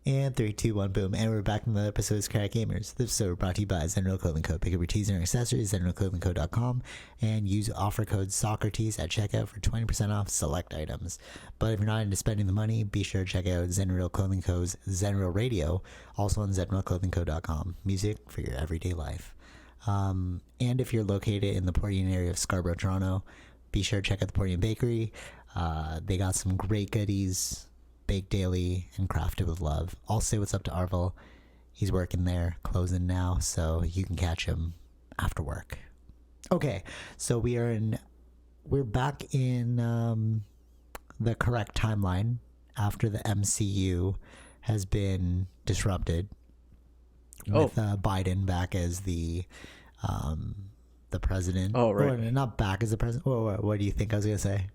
And 3, 2, 1, boom. And we're back in the episode of Crack Gamers. This episode brought to you by Zenreal Clothing Co. Pick up your tees and accessories, ZenrealClothingCo.com, and use offer code SOCCRETEES at checkout for 20% off select items. But if you're not into spending the money, be sure to check out Zenreal Clothing Co.'s Zenreal Radio, also on ZenrealClothingCo.com. Music for your everyday life. And if you're located in the Portian area of Scarborough, Toronto, be sure to check out the Portian Bakery. They got some great goodies, baked daily and crafted with love. I'll say what's up to Arvel. He's working there, closing now, so you can catch him after work. Okay, so we're back in the correct timeline after the MCU has been disrupted with Biden back as the president. Oh, right. Or not back as the president. What do you think I was gonna say?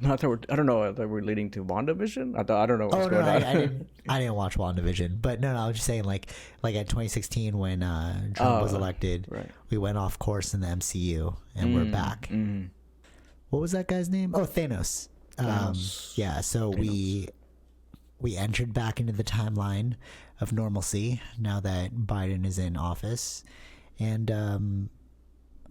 I don't know. That we're leading to WandaVision. I don't know what's going on. I didn't watch WandaVision, but no, I was just saying like at 2016 when Trump was elected, right. We went off course in the MCU and we're back. What was that guy's name? Oh, Thanos. Yeah, so Thanos. we entered back into the timeline of normalcy now that Biden is in office, and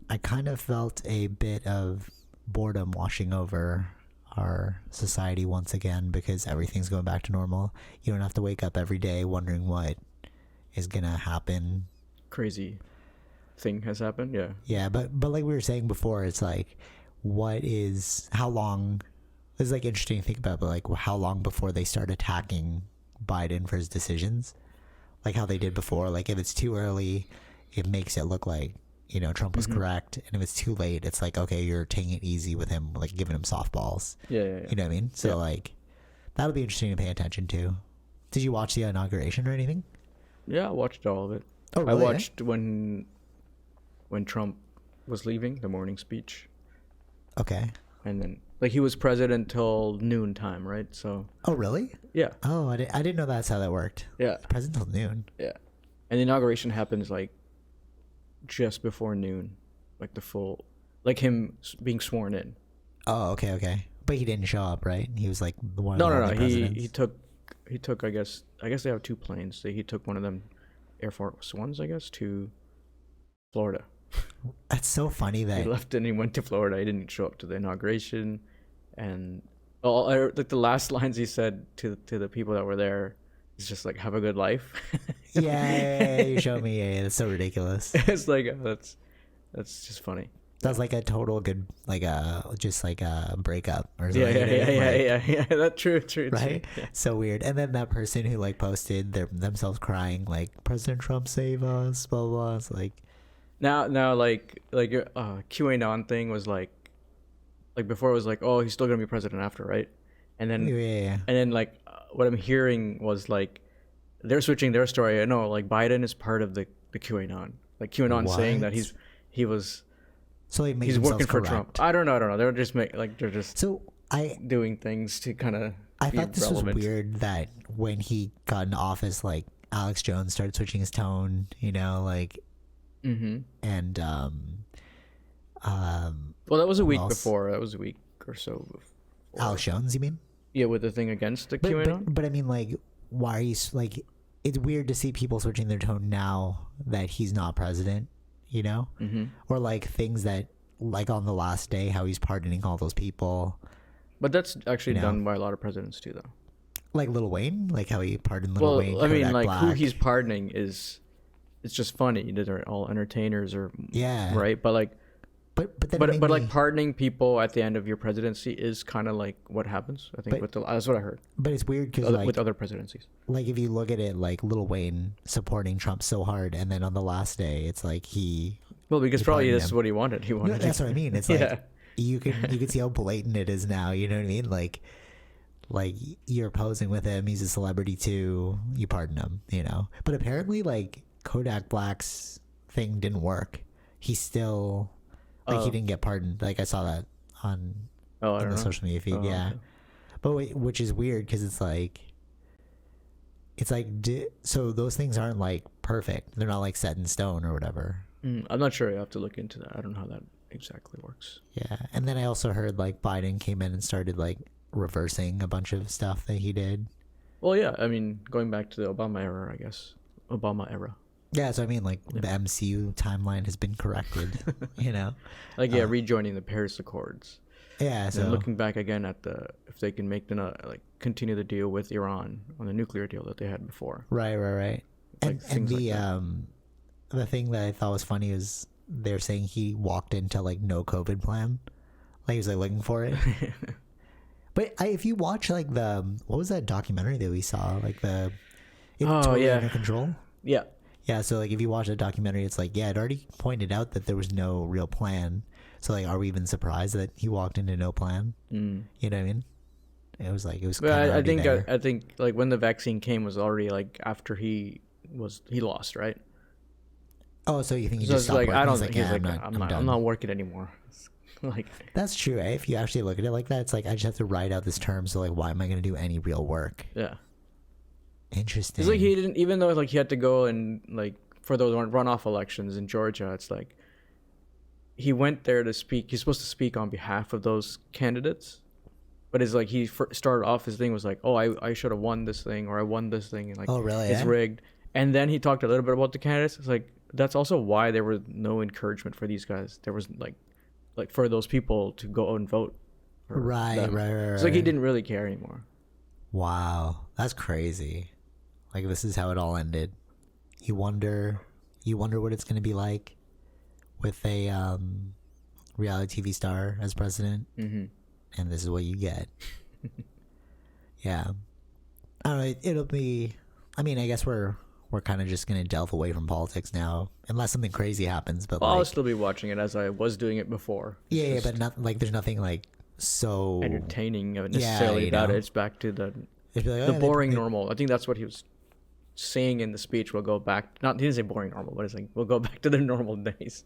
I kind of felt a bit of boredom washing over our society once again because everything's going back to normal. You don't have to wake up every day wondering what is gonna happen. Crazy thing has happened. Yeah, but like we were saying before, it's like how long, it's like interesting to think about, but like how long before they start attacking Biden for his decisions, like how they did before. Like if it's too early, it makes it look like Trump was correct, and if it's too late, it's like, okay, you're taking it easy with him, like giving him softballs. Yeah. You know what I mean? So like that'll be interesting to pay attention to. Did you watch the inauguration or anything? Yeah, I watched all of it. Oh, really? I watched when Trump was leaving, the morning speech. Okay. And then like he was president till noon time, right? So. Oh, really? Yeah. Oh, I didn't know that's how that worked. Yeah. President till noon. Yeah. And the inauguration happens like just before noon, like the full, like him being sworn in. Oh, okay. But he didn't show up, right? He was like the one. No. He took. I guess they have two planes. So he took one of them, Air Force Ones, I guess, to Florida. That's so funny that he left and he went to Florida. He didn't show up to the inauguration, and like the last lines he said to the people that were there. It's just like, have a good life. Yeah, you showed me. Yeah, that's so ridiculous. It's like that's just funny. That's like a total good, like just like a breakup or something. Yeah. That's true. Right? Yeah. So weird. And then that person who like posted themselves crying like, President Trump save us, blah blah. It's like now like your QAnon thing was like before it was like, oh, he's still gonna be president after, right? And then yeah. And then like what I'm hearing was like they're switching their story. I know like Biden is part of the QAnon. Like QAnon saying that he was. So he's working for Trump. I don't know. They're just doing things to kind of. I thought this was weird that when he got into office, like Alex Jones started switching his tone, like. And well, that was a week before. That was a week or so before. Alex Jones, you mean? Yeah, with the thing against the QAnon. But I mean, like, why are you like? It's weird to see people switching their tone now that he's not president, or like things that, like on the last day, how he's pardoning all those people. But that's actually done by a lot of presidents too, though. Like Lil Wayne, like how he pardoned Lil Wayne. Well, I mean, like Black. who he's pardoning it's just funny. They're all entertainers, or right? But like. But like pardoning people at the end of your presidency is kind of like what happens. I think that's what I heard. But it's weird because like, with other presidencies, like if you look at it, like Lil Wayne supporting Trump so hard, and then on the last day, it's like because probably this is what he wanted. That's what I mean. It's like you can see how blatant it is now. You know what I mean? Like you're posing with him. He's a celebrity too. You pardon him. But apparently, like Kodak Black's thing didn't work. He still. He didn't get pardoned. Like I saw that on the social media feed. Yeah, okay. But which is weird because it's like so those things aren't like perfect. They're not like set in stone or whatever. I'm not sure. I have to look into that. I don't know how that exactly works. Yeah, and then I also heard like Biden came in and started like reversing a bunch of stuff that he did. Well, yeah. I mean, going back to the Obama era, I guess. Obama era. Yeah, so I mean, like, the MCU timeline has been corrected, you know? Like, yeah, rejoining the Paris Accords. Yeah, so... And looking back again at if they can make continue the deal with Iran on the nuclear deal that they had before. Right. Like, and the thing that I thought was funny is they're saying he walked into, like, no COVID plan. Like, he was, like, looking for it. But if you watch, like, what was that documentary that we saw? Like, Totally Under Control? Yeah. Yeah, so, like, if you watch that documentary, it's like, yeah, it already pointed out that there was no real plan. So, like, are we even surprised that he walked into no plan? You know what I mean? It was kind of already there. I think, like, when the vaccine came was already, like, after he lost, right? Oh, so you think he just stopped like, working? I don't think he's like, I'm not working anymore. Like, that's true, eh? If you actually look at it like that, it's like, I just have to write out this term, so, like, why am I going to do any real work? Yeah. Interesting. It's like he didn't, even though, like, he had to go and, like, for those runoff elections in Georgia, it's like he went there to speak. He's supposed to speak on behalf of those candidates, but it's like he started off, his thing was like, oh, I should have won this thing, or I won this thing, and, like, oh, really? It's rigged. And then he talked a little bit about the candidates. It's like, that's also why there was no encouragement for these guys. There was like for those people to go and vote. Right. It's like he didn't really care anymore. Wow, that's crazy. Like, this is how it all ended. You wonder what it's going to be like with a reality TV star as president. Mm-hmm. And this is what you get. Yeah. I don't know, it'll be... I mean, I guess we're kind of just going to delve away from politics now, unless something crazy happens. But I'll still be watching it as I was doing it before. Yeah, but not like there's nothing like so entertaining necessarily about it. It's back to the boring normal. I think that's what he was saying in the speech. We'll go back. He didn't say boring normal, but it's like we'll go back to the normal days.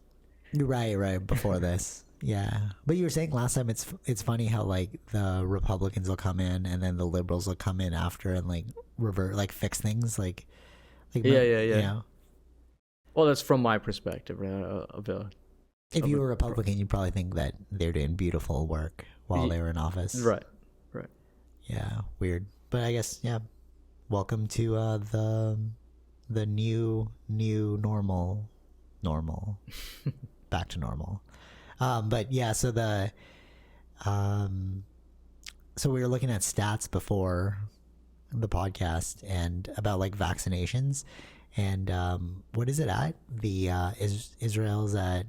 Right. Before this, yeah. But you were saying last time, it's funny how, like, the Republicans will come in and then the liberals will come in after and, like, revert, like, fix things, like yeah. You know? Well, that's from my perspective. If you were a Republican, you'd probably think that they're doing beautiful work while they were in office. Right. Yeah, weird. But I guess, yeah. Welcome to the new normal. Back to normal. But yeah, so so we were looking at stats before the podcast and about, like, vaccinations, and what is it at? The Israel's at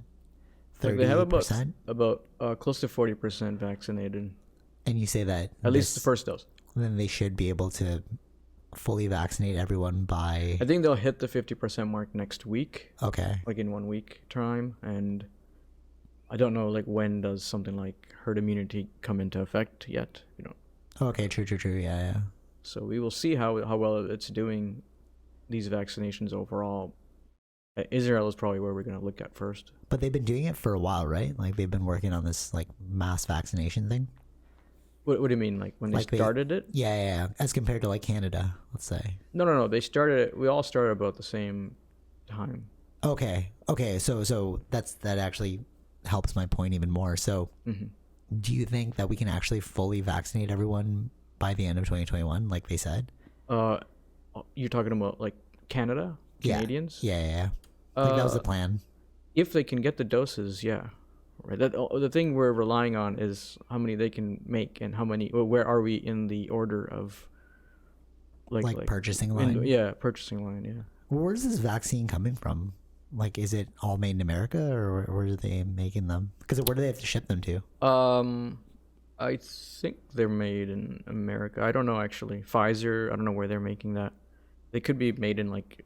30%. They have about close to 40% vaccinated. And you say that at least the first dose. Then they should be able to fully vaccinate everyone by... I think they'll hit the 50% mark next week. Okay. Like in 1 week time, and I don't know, like, when does something like herd immunity come into effect yet, you know. Okay, true, yeah. So we will see how well it's doing, these vaccinations overall. Israel is probably where we're going to look at first. But they've been doing it for a while, right? Like, they've been working on this, like, mass vaccination thing. What do you mean, like when they started it? Yeah. As compared to, like, Canada, let's say. No. They started it. We all started about the same time. Okay. So that actually helps my point even more. So, do you think that we can actually fully vaccinate everyone by the end of 2021, like they said? You're talking about, like, Canada? Canadians? Yeah. Like, that was the plan. If they can get the doses, yeah. Right. The thing we're relying on is how many they can make and how many. Where are we in the order of, like purchasing line? Purchasing line. Yeah. Where's this vaccine coming from? Like, is it all made in America, or where are they making them? Because where do they have to ship them to? I think they're made in America. I don't know, actually. Pfizer, I don't know where they're making that. They could be made in like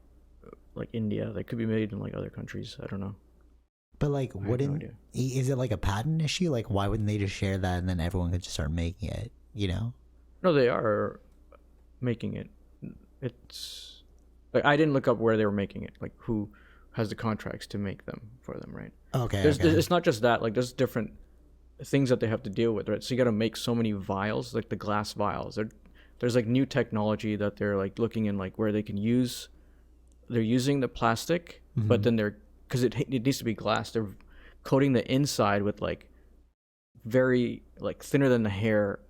India. They could be made in, like, other countries. I don't know. But, like, is it like a patent issue? Like, why wouldn't they just share that and then everyone could just start making it, you know? No, they are making it. It's like, I didn't look up where they were making it, like who has the contracts to make them for them, right? Okay. It's not just that, like, there's different things that they have to deal with, right? So you got to make so many vials, like the glass vials. There's like new technology that they're, like, looking in, like, where they can use. They're using the plastic, but then because it needs to be glass, they're coating the inside with, like, very, like, thinner than the hair.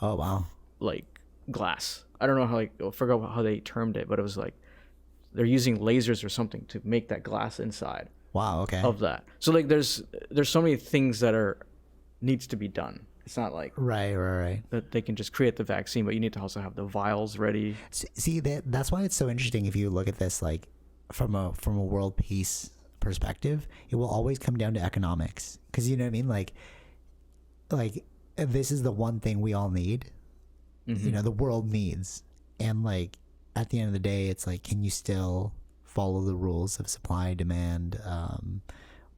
Oh wow. Like, glass. I don't know how, like, I forgot how they termed it, but it was like they're using lasers or something to make that glass inside. Wow. Okay. Of that. So like there's so many things that needs to be done. It's not like right that they can just create the vaccine, but you need to also have the vials ready. See, that's why it's so interesting if you look at this like from a world peace perspective. It will always come down to economics, because you know what I mean. Like this is the one thing we all need. Mm-hmm. You know, the world needs, and like at the end of the day, it's like, can you still follow the rules of supply, demand,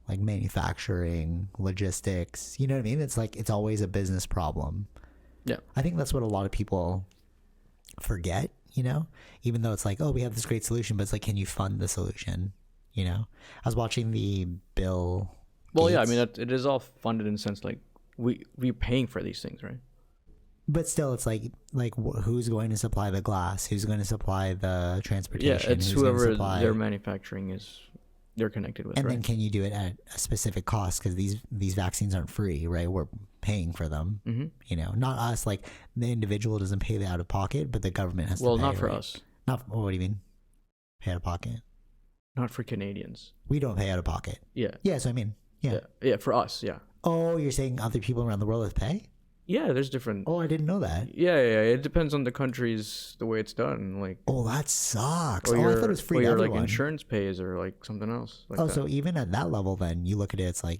like manufacturing, logistics? You know what I mean? It's like, it's always a business problem. Yeah. I think that's what a lot of people forget, you know, even though it's like, oh, we have this great solution, but it's like, can you fund the solution? You know, I was watching the Bill Well, Gates. yeah, I mean, it is all funded in a sense, like we're paying for these things, right? But still, it's like who's going to supply the glass? Who's going to supply the transportation? Yeah, it's whoever their manufacturing is, they're connected with. And right? then can you do it at a specific cost? Because these vaccines aren't free, right? We're paying for them. Mm-hmm. You know, not us. Like the individual doesn't pay the out of pocket, but the government has to pay. Well, not for right? us. Not. What do you mean? Pay out of pocket? Not for Canadians. We don't pay out of pocket. Yeah. Yeah. So I mean, yeah. Yeah, for us, yeah. Oh, you're saying other people around the world have to pay? Yeah, there's different. Oh, I didn't know that. Yeah. It depends on the countries, the way it's done. Like. Oh, that sucks. Or I thought it was free to your everyone. like insurance pays or like something else. Like so even at that level, then you look at it, it's like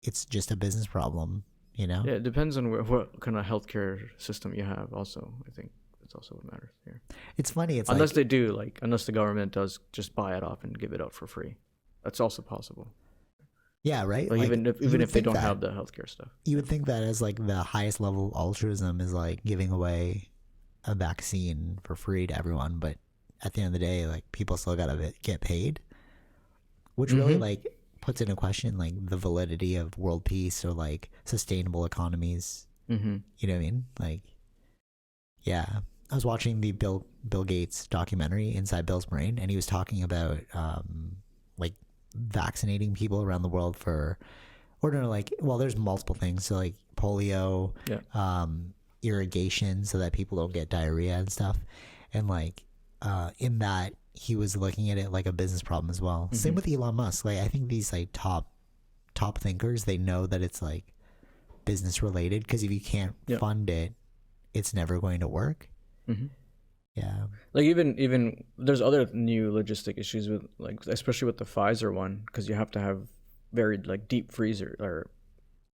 it's just a business problem, you know? Yeah, it depends on what kind of healthcare system you have. Also, I think that's also what matters here. It's funny. It's unless they do, like, unless the government does just buy it off and give it out for free, that's also possible. Yeah, right. Like even if they don't have the healthcare stuff, you would think that as like the highest level of altruism is like giving away a vaccine for free to everyone, but at the end of the day, like people still gotta get paid, which really like puts into question like the validity of world peace or like sustainable economies. Mm-hmm. You know what I mean? Like, yeah, I was watching the Bill Gates documentary, Inside Bill's Brain, and he was talking about like vaccinating people around the world for, or no, like, well, there's multiple things. So like polio, irrigation, so that people don't get diarrhea and stuff. And like, in that he was looking at it like a business problem as well. Mm-hmm. Same with Elon Musk. Like, I think these like top thinkers, they know that it's like business related, because if you can't fund it, it's never going to work. Mm-hmm. Yeah. Like even there's other new logistic issues with, like, especially with the Pfizer one, because you have to have very like deep freezer or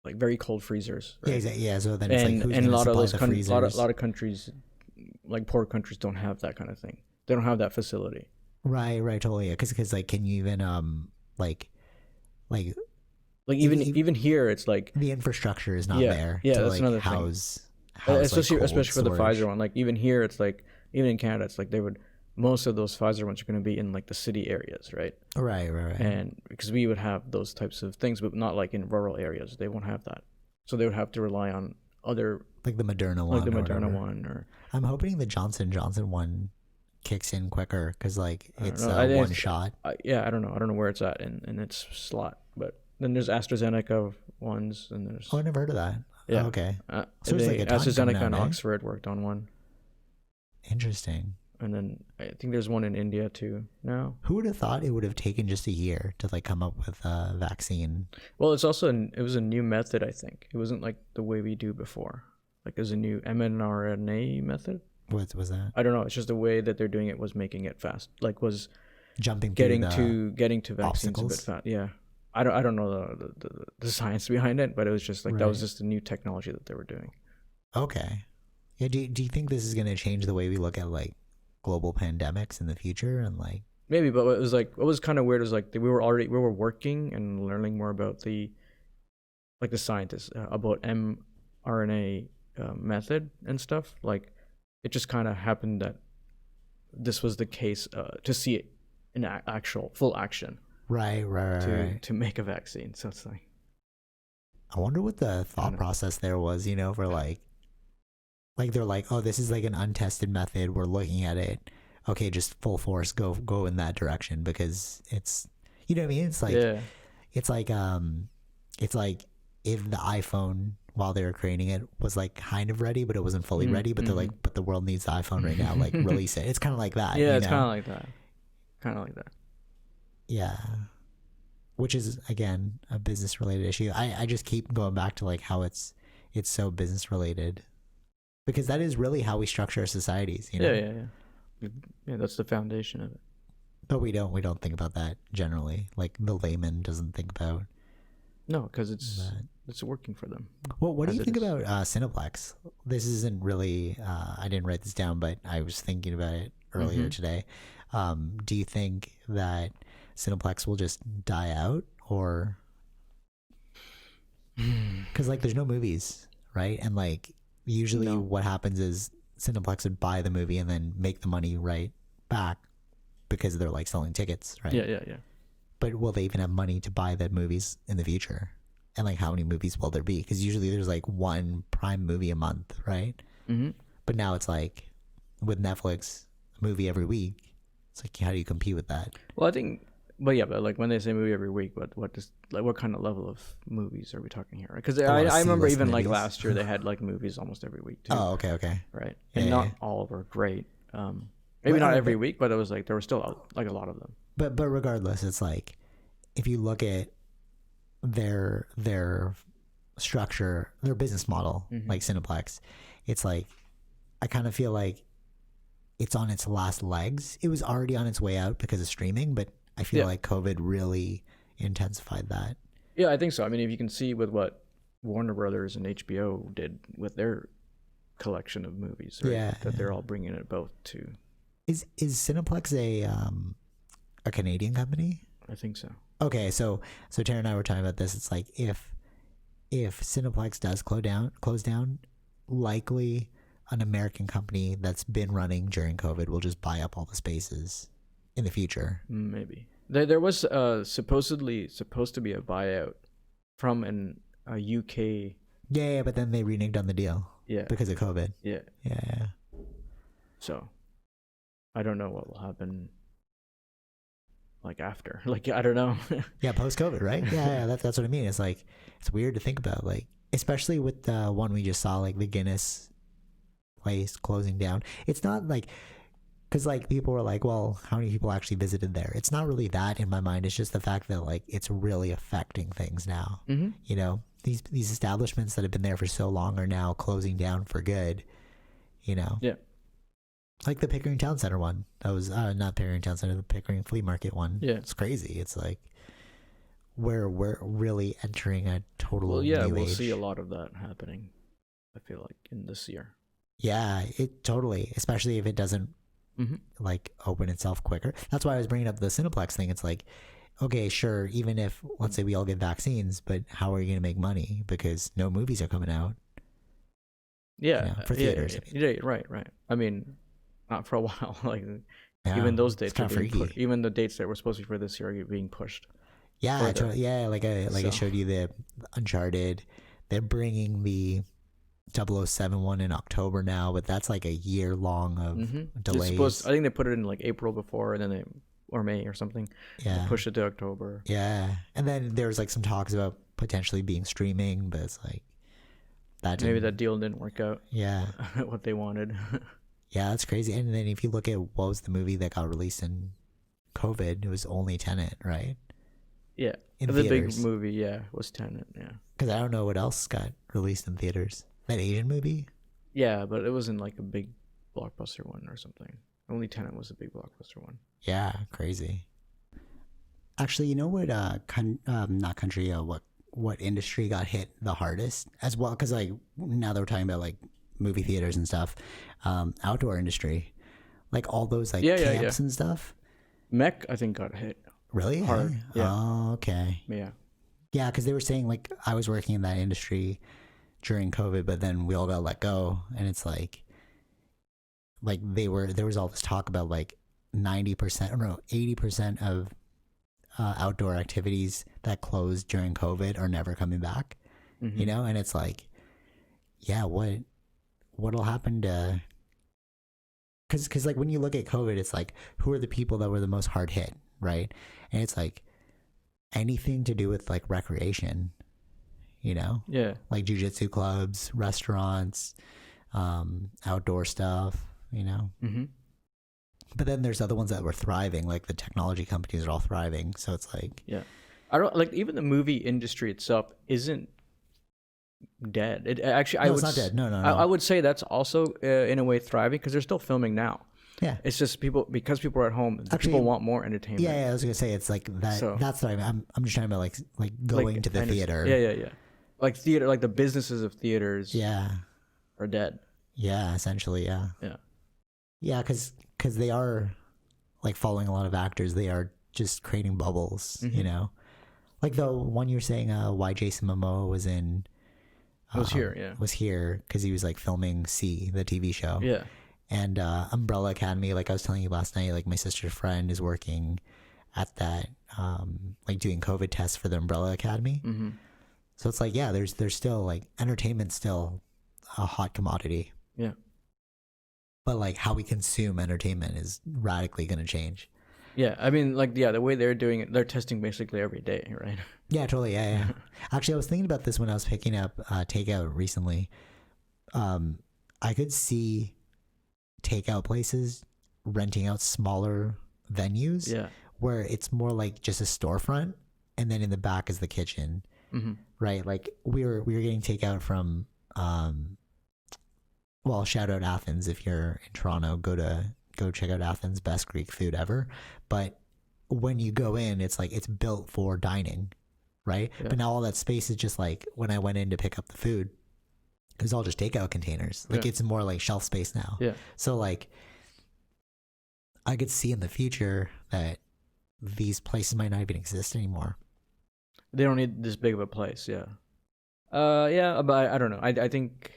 like very cold freezers. Right? Yeah, exactly. Yeah. So then it's and like, who's and a lot of those freezers? a lot of countries, like poor countries, don't have that kind of thing. They don't have that facility. Right. Totally. Yeah. Because like, can you even like even here, it's like the infrastructure is not there. Yeah, to, that's like, another house, thing. Especially like, for the storage. Pfizer one. Like even here, it's like, even in Canada, it's like most of those Pfizer ones are going to be in like the city areas, right? Right. And because we would have those types of things, but not like in rural areas, they won't have that. So they would have to rely on other, like the Moderna one. Like the Moderna one, or I'm hoping the Johnson & Johnson one kicks in quicker, because like it's one shot. I don't know. I don't know where it's at in its slot, but then there's AstraZeneca ones, and there's. Oh, I never heard of that. Yeah. Oh, okay. So there's like AstraZeneca and Oxford worked on one. Interesting. And then I think there's one in India too now. Who would have thought it would have taken just a year to like come up with a vaccine? Well, it's also it was a new method. I think it wasn't like the way we do before. Like there's a new mRNA method. What was that? I don't know. It's just the way that they're doing it was making it fast. Like was jumping getting to vaccines obstacles? A bit fast. Yeah. I don't know the science behind it, but it was just like that was just a new technology that they were doing. Okay. Yeah. Do you think this is going to change the way we look at like global pandemics in the future? And like maybe, but it was like what was kind of weird was like we were working and learning more about the scientists about mRNA method and stuff. Like it just kind of happened that this was the case to see it in actual full action. Right. To make a vaccine. So it's like, I wonder what the thought process there was, you know, for like they're like, oh, this is like an untested method. We're looking at it. Okay, just full force, go in that direction, because it's, you know what I mean? It's like, it's like if the iPhone, while they were creating it, was like kind of ready, but it wasn't fully ready. But they're like, but the world needs the iPhone right now. Like, release it. It's kind of like that. Yeah, you it's know? kind of like that. Kind of like that. Yeah. Which is, again, a business related issue. I just keep going back to like how it's so business related, because that is really how we structure our societies. You know? Yeah. That's the foundation of it. But we don't think about that generally. Like the layman doesn't think about. No, because it's working for them. Well, what do you think about Cineplex? This isn't really. I didn't write this down, but I was thinking about it earlier today. Do you think that Cineplex will just die out, or because like there's no movies, right? And like usually what happens is Cineplex would buy the movie and then make the money right back because they're like selling tickets, right? Yeah. But will they even have money to buy the movies in the future? And like how many movies will there be? Because usually there's like one prime movie a month, right? But now it's like with Netflix, a movie every week. It's like, how do you compete with that? Well, I think, but like when they say movie every week, what kind of level of movies are we talking here? Because I remember even movies. Like last year they had like movies almost every week too. Oh, okay. Right, and not all were great. Maybe not every week, but it was like there were still like a lot of them. But regardless, it's like if you look at their structure, their business model, like Cineplex, it's like I kind of feel like it's on its last legs. It was already on its way out because of streaming, but I feel like COVID really intensified that. Yeah, I think so. I mean, if you can see with what Warner Brothers and HBO did with their collection of movies, right? That they're all bringing it both to. Is Cineplex a Canadian company? I think so. Okay, so Tara and I were talking about this. It's like if Cineplex does close down, likely an American company that's been running during COVID will just buy up all the spaces in the future. Maybe there was supposed to be a buyout from a UK. Yeah, but then they reneged on the deal. Yeah, because of COVID. Yeah. So, I don't know what will happen. Like after, like I don't know. Yeah, post COVID, right? Yeah, that's what I mean. It's like it's weird to think about, like especially with the one we just saw, like the Guinness place closing down. It's not like because like people were like, well, how many people actually visited there? It's not really that in my mind. It's just the fact that like it's really affecting things now. You know, these establishments that have been there for so long are now closing down for good. You know. Yeah. Like the Pickering Town Center one. That was not Pickering Town Center, the Pickering Flea Market one. Yeah. It's crazy. It's like we're really entering a total new we'll age. See a lot of that happening, I feel like, in this year. Yeah, it totally, especially if it doesn't like open itself quicker. That's why I was bringing up the Cineplex thing. It's like, okay, sure, even if, let's say we all get vaccines, but how are you going to make money? Because no movies are coming out. Yeah. You know, for theaters. Yeah, right. I mean, not for a while. Like even those dates are being pushed. Even the dates that were supposed to be for this year are being pushed. Yeah, I showed you the Uncharted. They're bringing the 007 one in October now, but that's like a year long of delays. I think they put it in like April before, and then or May or something. Yeah, push it to October. Yeah, and then there was like some talks about potentially being streaming, but it's like that maybe that deal didn't work out. Yeah, what they wanted. Yeah, that's crazy. And then if you look at what was the movie that got released in COVID, it was only Tenet, right? Yeah, in the theaters. Big movie, was Tenet. Yeah, because I don't know what else got released in theaters. That Asian movie? Yeah, but it wasn't like a big blockbuster one or something. Only Tenet was a big blockbuster one. Yeah, crazy. Actually, you know what? Not country. What industry got hit the hardest as well? Because like now that we're talking about like movie theaters and stuff, outdoor industry, like all those like camps and stuff. Mech, I think, got hit really hard. Yeah. Oh, okay. Yeah, because they were saying like I was working in that industry during COVID, but then we all got let go, and it's like there was all this talk about like 90% or no 80% of outdoor activities that closed during COVID are never coming back. You know, and it's like, yeah, what'll happen to, because like when you look at COVID, it's like who are the people that were the most hard hit, right? And it's like anything to do with like recreation, you know? Yeah. Like jiu-jitsu clubs, restaurants, outdoor stuff, you know? Mm-hmm. But then there's other ones that were thriving, like the technology companies are all thriving. So it's like, yeah, I don't like even the movie industry itself isn't dead. It actually, no, it's not dead. No. I would say that's also in a way thriving because they're still filming now. Yeah, it's just because people are at home. Actually, people want more entertainment. Yeah, I was gonna say it's like that. So, that's what I'm just talking about, like going to the theater. Yeah. Like theater, like the businesses of theaters. Yeah, are dead. Yeah, essentially. Yeah. Yeah, because they are like following a lot of actors. They are just creating bubbles. You know, like the one you're saying. Why Jason Momoa was in. Was here because he was like filming C, the TV show. Yeah. And Umbrella Academy, like I was telling you last night, like my sister's friend is working at that, like doing COVID tests for the Umbrella Academy. Mm-hmm. So it's like, yeah, there's still like entertainment's still a hot commodity. Yeah. But like how we consume entertainment is radically going to change. Yeah, I mean, like, the way they're doing it, they're testing basically every day, right? Yeah, totally. Yeah. Actually, I was thinking about this when I was picking up takeout recently. I could see takeout places renting out smaller venues where it's more like just a storefront and then in the back is the kitchen. Right, like we were getting takeout from well, shout out Athens. If you're in Toronto, go check out Athens, best Greek food ever. But when you go in, it's like it's built for dining, right? But now all that space is just like when I went in to pick up the food, it was all just takeout containers. Like it's more like shelf space now. So like I could see in the future that these places might not even exist anymore. They don't need this big of a place. Yeah, but I don't know. I think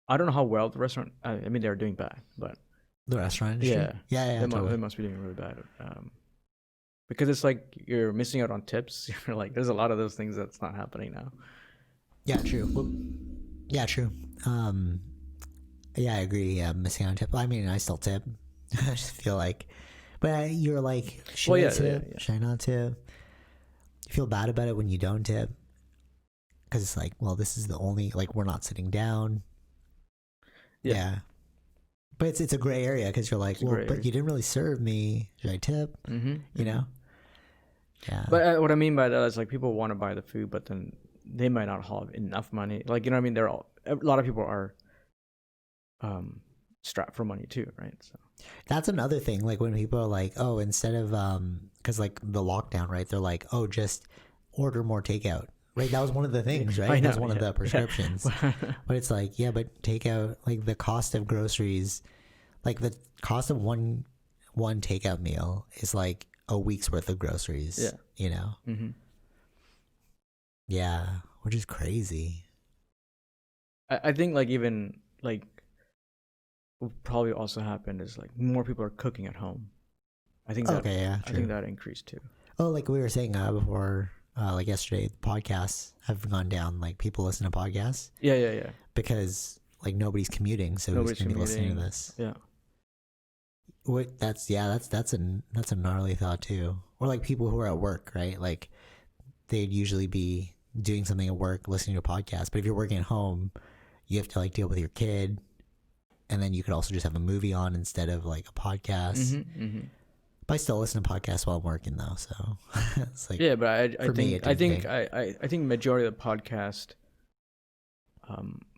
I don't know how well the restaurant. I mean, they're doing bad, but the restaurant industry. Yeah. They must be doing really bad. Because it's like you're missing out on tips. You're like, there's a lot of those things that's not happening now. Yeah, true. Well, yeah, true. Yeah, I agree. Yeah, missing out on tip. I mean, I still tip. I just feel like, but you're like, should I tip? Should I not tip? You feel bad about it when you don't tip because it's like, well, this is the only, like, we're not sitting down. Yeah. But it's a gray area because you're like, well, but you didn't really serve me. Should I tip? You know? Yeah. But what I mean by that is like people want to buy the food, but then they might not have enough money. Like, you know what I mean? A lot of people are strapped for money too, right? So that's another thing. Like when people are like, oh, instead of because like the lockdown, right? They're like, oh, just order more takeout. Right, that was one of the things, right? That was one of the prescriptions. But it's like, yeah, but takeout, like the cost of groceries, like the cost of one takeout meal is like a week's worth of groceries. Yeah, you know. Yeah, which is crazy. I think like even like what probably also happened is like more people are cooking at home. I think that I think that increased too. Oh, like we were saying before. Like yesterday, podcasts have gone down. Like people listen to podcasts. Yeah. Because like nobody's commuting, so who's gonna be listening to this? Yeah. That's a gnarly thought too. Or like people who are at work, right? Like they'd usually be doing something at work, listening to a podcast. But if you're working at home, you have to like deal with your kid, and then you could also just have a movie on instead of like a podcast. But I still listen to podcasts while I'm working though, so it's like but I think majority of the podcast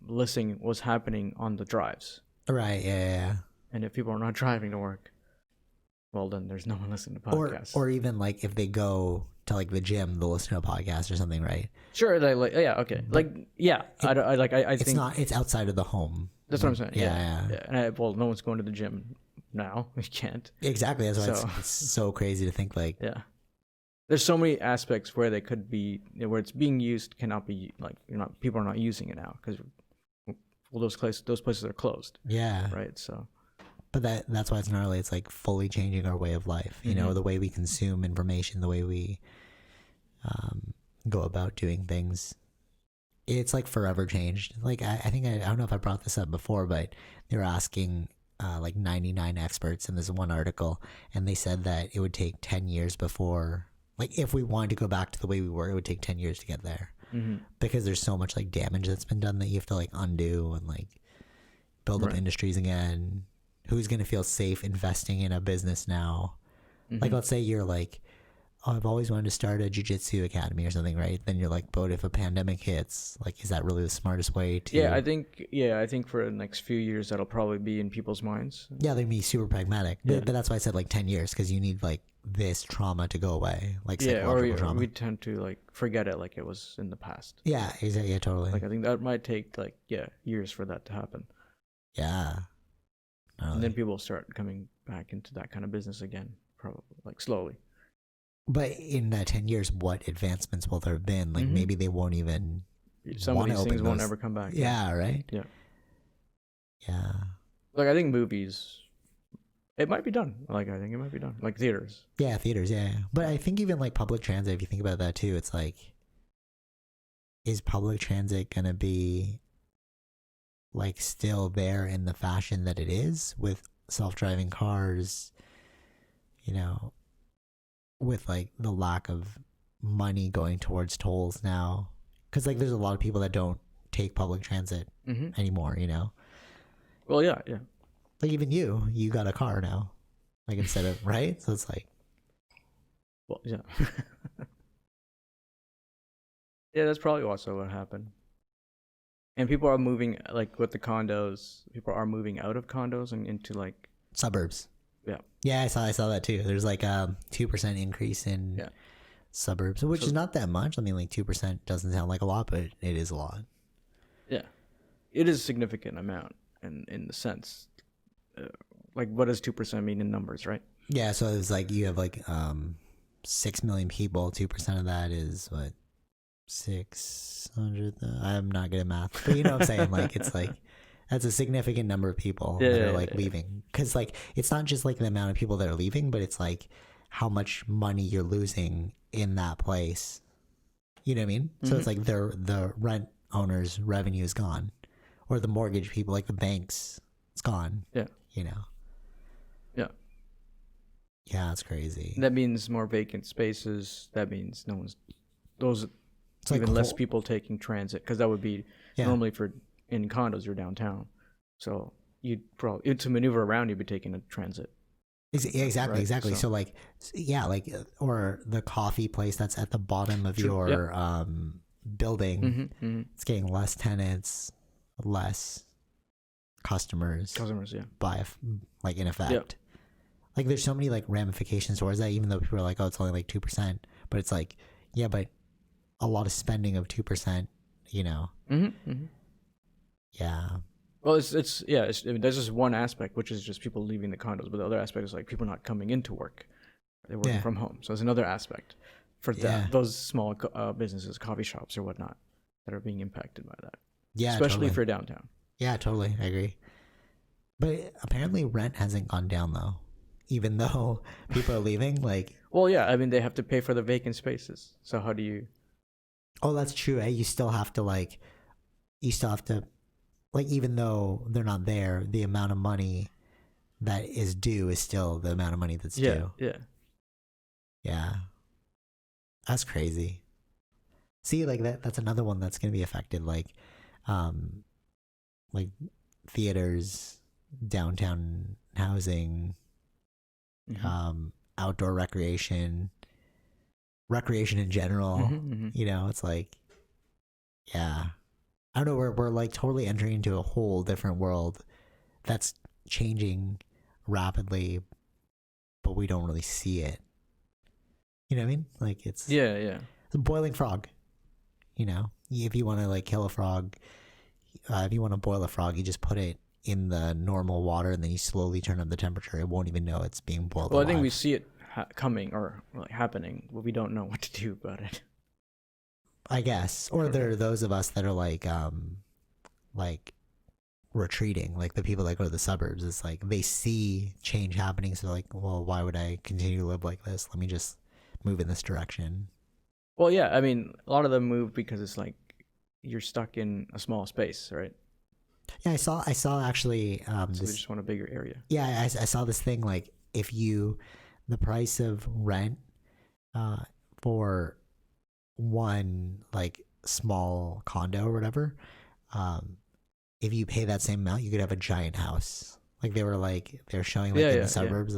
listening was happening on the drives. Right. Yeah. And if people are not driving to work, well then there's no one listening to podcasts. Or even like if they go to like the gym, they'll listen to a podcast or something, right? Sure. Like okay. But I think it's outside of the home. That's what I'm saying. Yeah. And no one's going to the gym now. We can't. Exactly. That's why it's so crazy to think like. Yeah. There's so many aspects where they could be, where it's being used cannot be like, people are not using it now because those places are closed. Yeah. Right. So. But that's why it's gnarly. It's like fully changing our way of life. You know, the way we consume information, the way we go about doing things. It's like forever changed. Like I think I don't know if I brought this up before, but they were asking like 99 experts in this one article, and they said that it would take 10 years before, like if we wanted to go back to the way we were, it would take 10 years to get there. because there's so much like damage that's been done that you have to like undo and like build up industries again. Who's going to feel safe investing in a business now? Like, let's say you're like, oh, I've always wanted to start a jiu-jitsu academy or something, right? Then you're like, but if a pandemic hits, like, is that really the smartest way to... I think for the next few years, that'll probably be in people's minds. Yeah, they'd be super pragmatic. But that's why I said like 10 years, because you need like this trauma to go away. Like psychological trauma. We tend to like forget it like it was in the past. Yeah, exactly. Yeah, totally. Like, I think that might take like, years for that to happen. Yeah. And then people start coming back into that kind of business again, probably, like slowly. But in that 10 years, what advancements will there have been? Like, maybe they won't even... Some of these things won't ever come back. Yeah, right? Yeah. Yeah. Like, I think movies, it might be done. Like, I think it might be done. Like, theaters. Yeah, theaters, yeah. But I think even, like, public transit, if you think about that, too, it's like, is public transit going to be, like, still there in the fashion that it is with self-driving cars, you know, with like the lack of money going towards tolls now, because like there's a lot of people that don't take public transit anymore, you know. Well, yeah, like even you got a car now, like instead of right, so it's like, well, yeah. Yeah, that's probably also what happened. And people are moving, like with the condos, people are moving out of condos and into like suburbs. Yeah, I saw that too. There's like a 2% increase in suburbs, which is not that much. I mean, like 2% doesn't sound like a lot, but it is a lot. Yeah, it is a significant amount, in the sense, like what does 2% mean in numbers, right? Yeah, so it's like you have like 6 million people. 2% of that is what, 600. I'm not good at math, but you know what I'm saying. Like it's like. That's a significant number of people that are like leaving. Because like it's not just like the amount of people that are leaving, but it's like how much money you're losing in that place. You know what I mean? So it's like the rent owners' revenue is gone, or the mortgage people, like the banks, it's gone. Yeah. You know. Yeah. Yeah, that's crazy. That means more vacant spaces. That means it's even like less people taking transit, because that would be normally for. In condos, you're downtown, so you'd probably to maneuver around, you'd be taking a transit. Exactly, right? Exactly. So like, yeah, like or the coffee place that's at the bottom of your building, it's getting less tenants, less customers. By like in effect, like there's so many like ramifications towards that. Even though people are like, oh, it's only like 2%, but it's like, yeah, but a lot of spending of 2%, you know. Yeah. Well, it's I mean, there's just one aspect, which is just people leaving the condos, but the other aspect is like people not coming into work. They're working from home. So there's another aspect for those small businesses, coffee shops or whatnot, that are being impacted by that. Yeah, especially for downtown. Yeah, totally. I agree. But apparently rent hasn't gone down though, even though people are leaving. Like, well, yeah, I mean they have to pay for the vacant spaces. So how do you? Oh, that's true. Eh? You still have to like, even though they're not there, the amount of money that is due is still the amount of money that's due. Yeah. That's crazy. See, like that's another one that's going to be affected. Like theaters, downtown housing, outdoor recreation in general. You know, it's like, yeah. I don't know, we're like totally entering into a whole different world that's changing rapidly, but we don't really see it. You know what I mean? Like it's a boiling frog. You know, if you want to like kill a frog, if you want to boil a frog, you just put it in the normal water and then you slowly turn up the temperature. It won't even know it's being boiled. Well, alive. I think we see it coming or like happening, but we don't know what to do about it. I guess, or there are those of us that are like retreating, like the people that go to the suburbs. It's like they see change happening, so they're like, well, why would I continue to live like this? Let me just move in this direction. Well, yeah, I mean, a lot of them move because it's like you're stuck in a small space, right? Yeah, I saw actually. So they just want a bigger area. Yeah, I saw this thing like the price of rent for one like small condo or whatever, if you pay that same amount, you could have a giant house. Like they were showing like in the suburbs,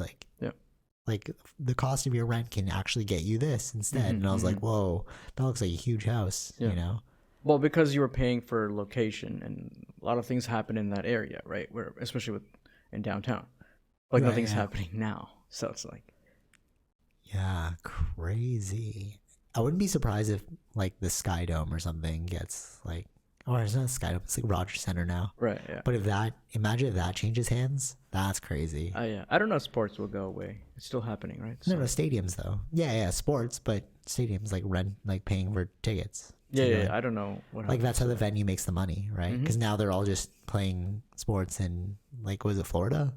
like the cost of your rent can actually get you this instead. And I was like, whoa, that looks like a huge house, you know? Well, because you were paying for location, and a lot of things happen in that area, right? Where, especially in downtown, like nothing's happening now. So it's like, yeah, crazy. I wouldn't be surprised if like the Sky Dome or something gets like, or it's not Sky Dome, it's like Rogers Center now. Right, yeah. But imagine if that changes hands, that's crazy. Yeah. I don't know if sports will go away. It's still happening, right? No, stadiums though. Yeah, sports, but stadiums like paying for tickets. Yeah. I don't know what. Like that's how the venue makes the money, right? Because now they're all just playing sports in like, was it Florida?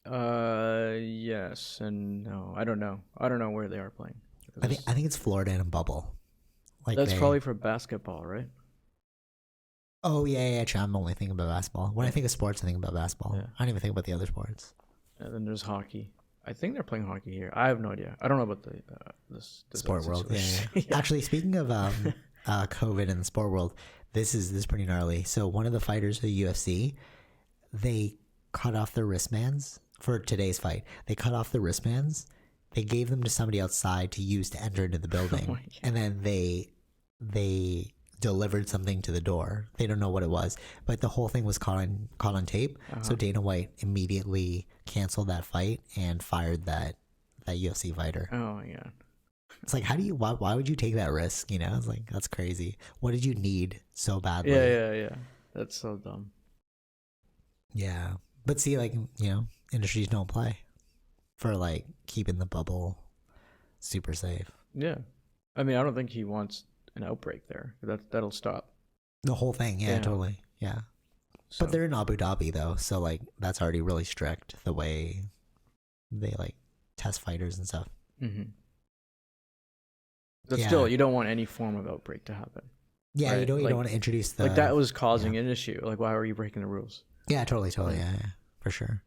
Yes and no. I don't know where they are playing. I think it's Florida in a bubble. Like that's probably for basketball, right? Oh yeah. I'm only thinking about basketball. When I think of sports, I think about basketball. Yeah. I don't even think about the other sports. And then there's hockey. I think they're playing hockey here. I have no idea. I don't know about the sport world. Yeah. Actually, speaking of COVID and the sport world, this is pretty gnarly. So one of the fighters of the UFC, they cut off their wristbands for today's fight. They cut off the wristbands. They gave them to somebody outside to use to enter into the building, and then they delivered something to the door. They don't know what it was, but the whole thing was caught on tape. So Dana White immediately canceled that fight and fired that UFC fighter. Oh my god! It's like, why would you take that risk? You know, it's like, that's crazy. What did you need so badly? Yeah. That's so dumb. Yeah, but see, like, you know, industries don't play for like keeping the bubble super safe. Yeah, I mean, I don't think he wants an outbreak there. That'll stop the whole thing. Yeah. Totally. Yeah. So. But they're in Abu Dhabi though, so like that's already really strict the way they like test fighters and stuff. But still, you don't want any form of outbreak to happen. Yeah, right? you don't want to introduce the like that was causing an issue. Like, why were you breaking the rules? Yeah, totally. Yeah, for sure.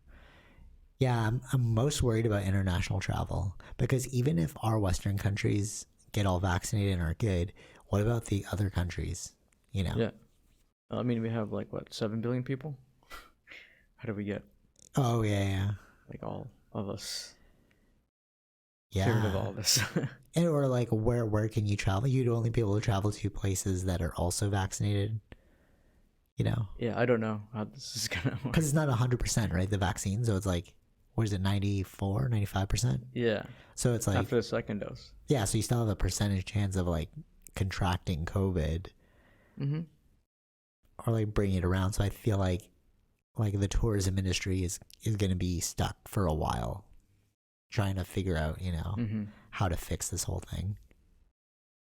Yeah, I'm most worried about international travel because even if our Western countries get all vaccinated and are good, what about the other countries? You know? Yeah. I mean, we have like 7 billion people. How do we get? Oh yeah. Like all of us. Yeah. Cured of all this. And or like where can you travel? You'd only be able to travel to places that are also vaccinated. You know? Yeah, I don't know how this is gonna work. Because it's not 100%, right? The vaccine, so it's like, what is it, 94, 95%? Yeah. So it's like after the second dose. Yeah, so you still have a percentage chance of like contracting COVID, or like bringing it around. So I feel like the tourism industry is going to be stuck for a while, trying to figure out, you know, how to fix this whole thing.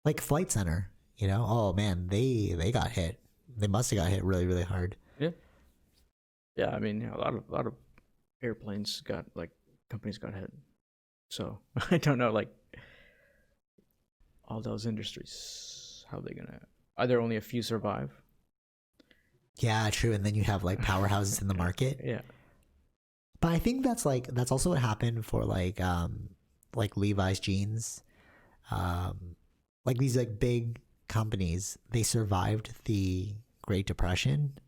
Like Flight Center, you know, oh man, they got hit. They must have got hit really, really hard. Yeah. Yeah, I mean, a lot of airplanes got companies got hit. So I don't know, like all those industries, how they gonna? Are there only a few survive? Yeah, true. And then you have like powerhouses in the market. Yeah. But I think that's also what happened for like Levi's jeans, like these like big companies. They survived the Great Depression,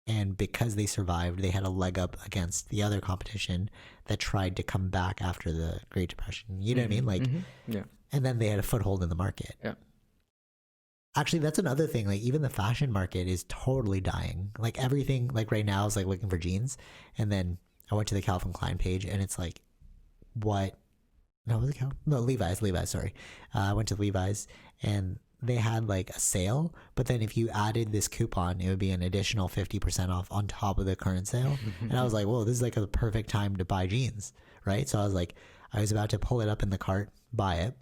and because they survived, they had a leg up against the other competition that tried to come back after the Great Depression. You know what I mean? Like, yeah. And then they had a foothold in the market. Yeah. Actually, that's another thing. Like, even the fashion market is totally dying. Like, everything, like right now, is like looking for jeans. And then I went to the Calvin Klein page, and it's like, what? No, was it Calvin? No, Levi's. Sorry. I went to Levi's, and they had like a sale, but then if you added this coupon, it would be an additional 50% off on top of the current sale. And I was like, whoa, this is like a perfect time to buy jeans, right? So I was about to pull it up in the cart, buy it.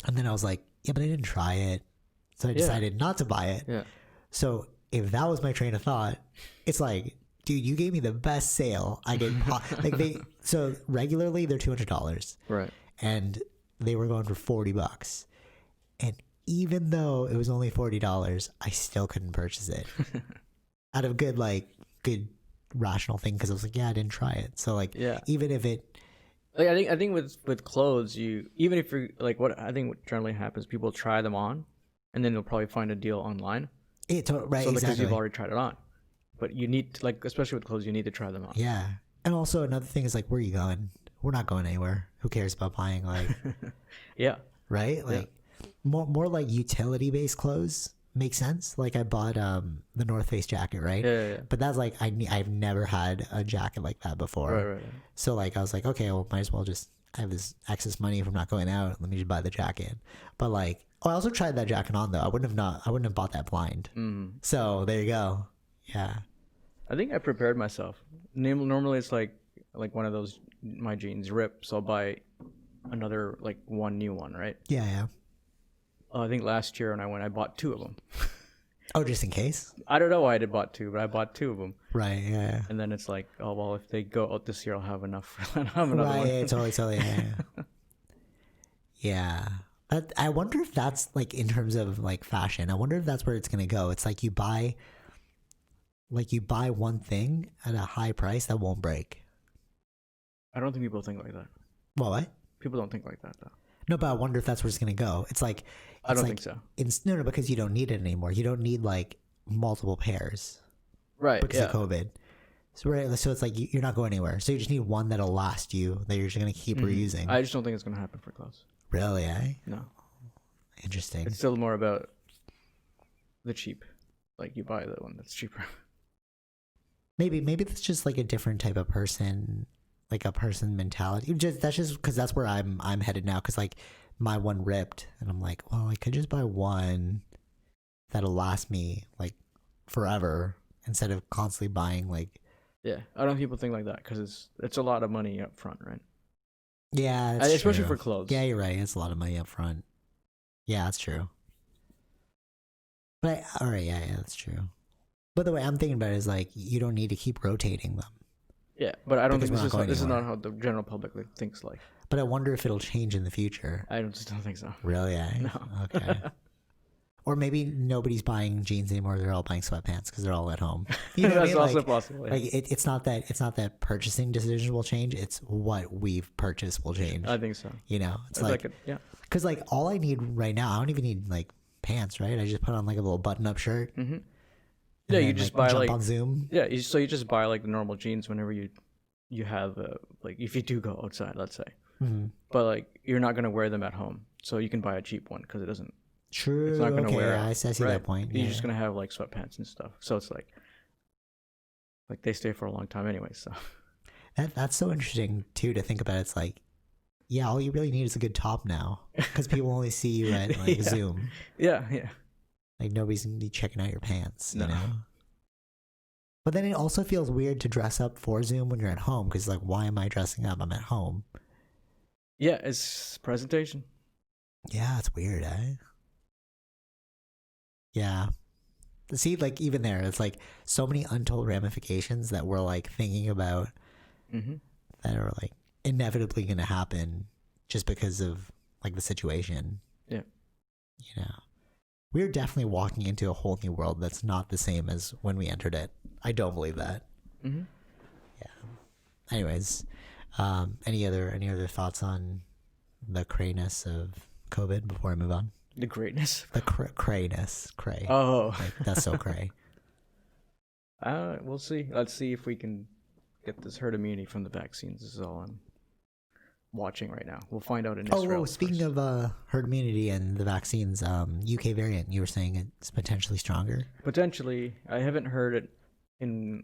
And then I was like, yeah, but I didn't try it. So I decided not to buy it. Yeah. So if that was my train of thought, it's like, dude, you gave me the best sale I could so regularly they're $200. Right. And they were going for $40. And even though it was only $40, I still couldn't purchase it. Out of good rational thing, because I was like, yeah, I didn't try it. So like, yeah, even if it, like, I think with clothes, even if you're like, what I think what generally happens, people try them on, and then you'll probably find a deal online. Right, so because exactly. you've already tried it on. But you need to, like, especially with clothes, you need to try them on. Yeah. And also another thing is like, where are you going? We're not going anywhere. Who cares about buying like yeah. Right? Like more like utility based clothes make sense. Like I bought the North Face jacket, right? Yeah. But that's like I've never had a jacket like that before. Right. So like I was like, okay, well might as well just I have this excess money from not going out. Let me just buy the jacket. But like, I also tried that jacket on though. I wouldn't have bought that blind. So there you go. Yeah. I think I prepared myself. Normally it's like one of those, my jeans rip, so I'll buy another, like one new one, right? Yeah. I think last year when I went, I bought 2 of them. Oh, just in case? I don't know why I bought 2, but I bought 2 of them. Right, yeah. And then it's like, oh, well, if they go out this year, I'll have enough for another one. Right, totally, yeah. But I wonder if that's, like, in terms of, like, fashion, I wonder if that's where it's going to go. It's like you buy one thing at a high price that won't break. I don't think people think like that. Well, what? People don't think like that, though. No, but I wonder if that's where it's going to go. It's like... I don't think so. No, because you don't need it anymore. You don't need, like, multiple pairs. Right, because of COVID. So it's like you're not going anywhere. So you just need one that'll last you, that you're just going to keep reusing. I just don't think it's going to happen for clothes. Really, eh? No. Interesting. It's still more about the cheap. Like, you buy the one that's cheaper. Maybe that's just like a different type of person, like a person mentality. That's just because that's where I'm headed now. Because like my one ripped, and I'm like, well, I could just buy one that'll last me like forever instead of constantly buying like. Yeah, I don't think people think like that because it's a lot of money up front, right? Yeah, that's especially true. For clothes. Yeah, you're right. It's a lot of money up front. Yeah, that's true. But all right, yeah, that's true. But the way I'm thinking about it is like you don't need to keep rotating them. Yeah, but I don't think this is not how the general public thinks like. But I wonder if it'll change in the future. I just don't think so. Really? No. Okay. Or maybe nobody's buying jeans anymore. They're all buying sweatpants because they're all at home. You know That's what I mean? also possible. Yeah. Like it's not that purchasing decisions will change. It's what we've purchased will change. I think so. You know, it's yeah. Because like all I need right now, I don't even need like pants, right? I just put on like a little button-up shirt. Mm-hmm. Yeah, you just buy jump on Zoom. Yeah, so you just buy like the normal jeans whenever you have like if you do go outside, let's say. Mm-hmm. But like you're not gonna wear them at home, so you can buy a cheap one because it doesn't. True. It's not gonna wear. I see that point. You're just gonna have like sweatpants and stuff, so it's like they stay for a long time anyway. So that's so interesting too to think about. It's like, yeah, all you really need is a good top now because people only see you at like Zoom. Yeah. Like nobody's gonna be checking out your pants, you No. know. But then it also feels weird to dress up for Zoom when you're at home because like, why am I dressing up? I'm at home. Yeah, it's presentation. Yeah, it's weird, eh? Yeah. See, like even there, it's like so many untold ramifications that we're like thinking about that are like inevitably going to happen just because of like the situation. Yeah. You know, we're definitely walking into a whole new world that's not the same as when we entered it. I don't believe that. Mm-hmm. Yeah. Anyways, any other thoughts on the crayness of COVID before I move on? The greatness. The crayness. Cray. Oh. Like, that's so cray. We'll see. Let's see if we can get this herd immunity from the vaccines. This is all I'm watching right now. We'll find out in Israel. Oh, speaking of herd immunity and the vaccines, UK variant, you were saying it's potentially stronger? Potentially. I haven't heard it in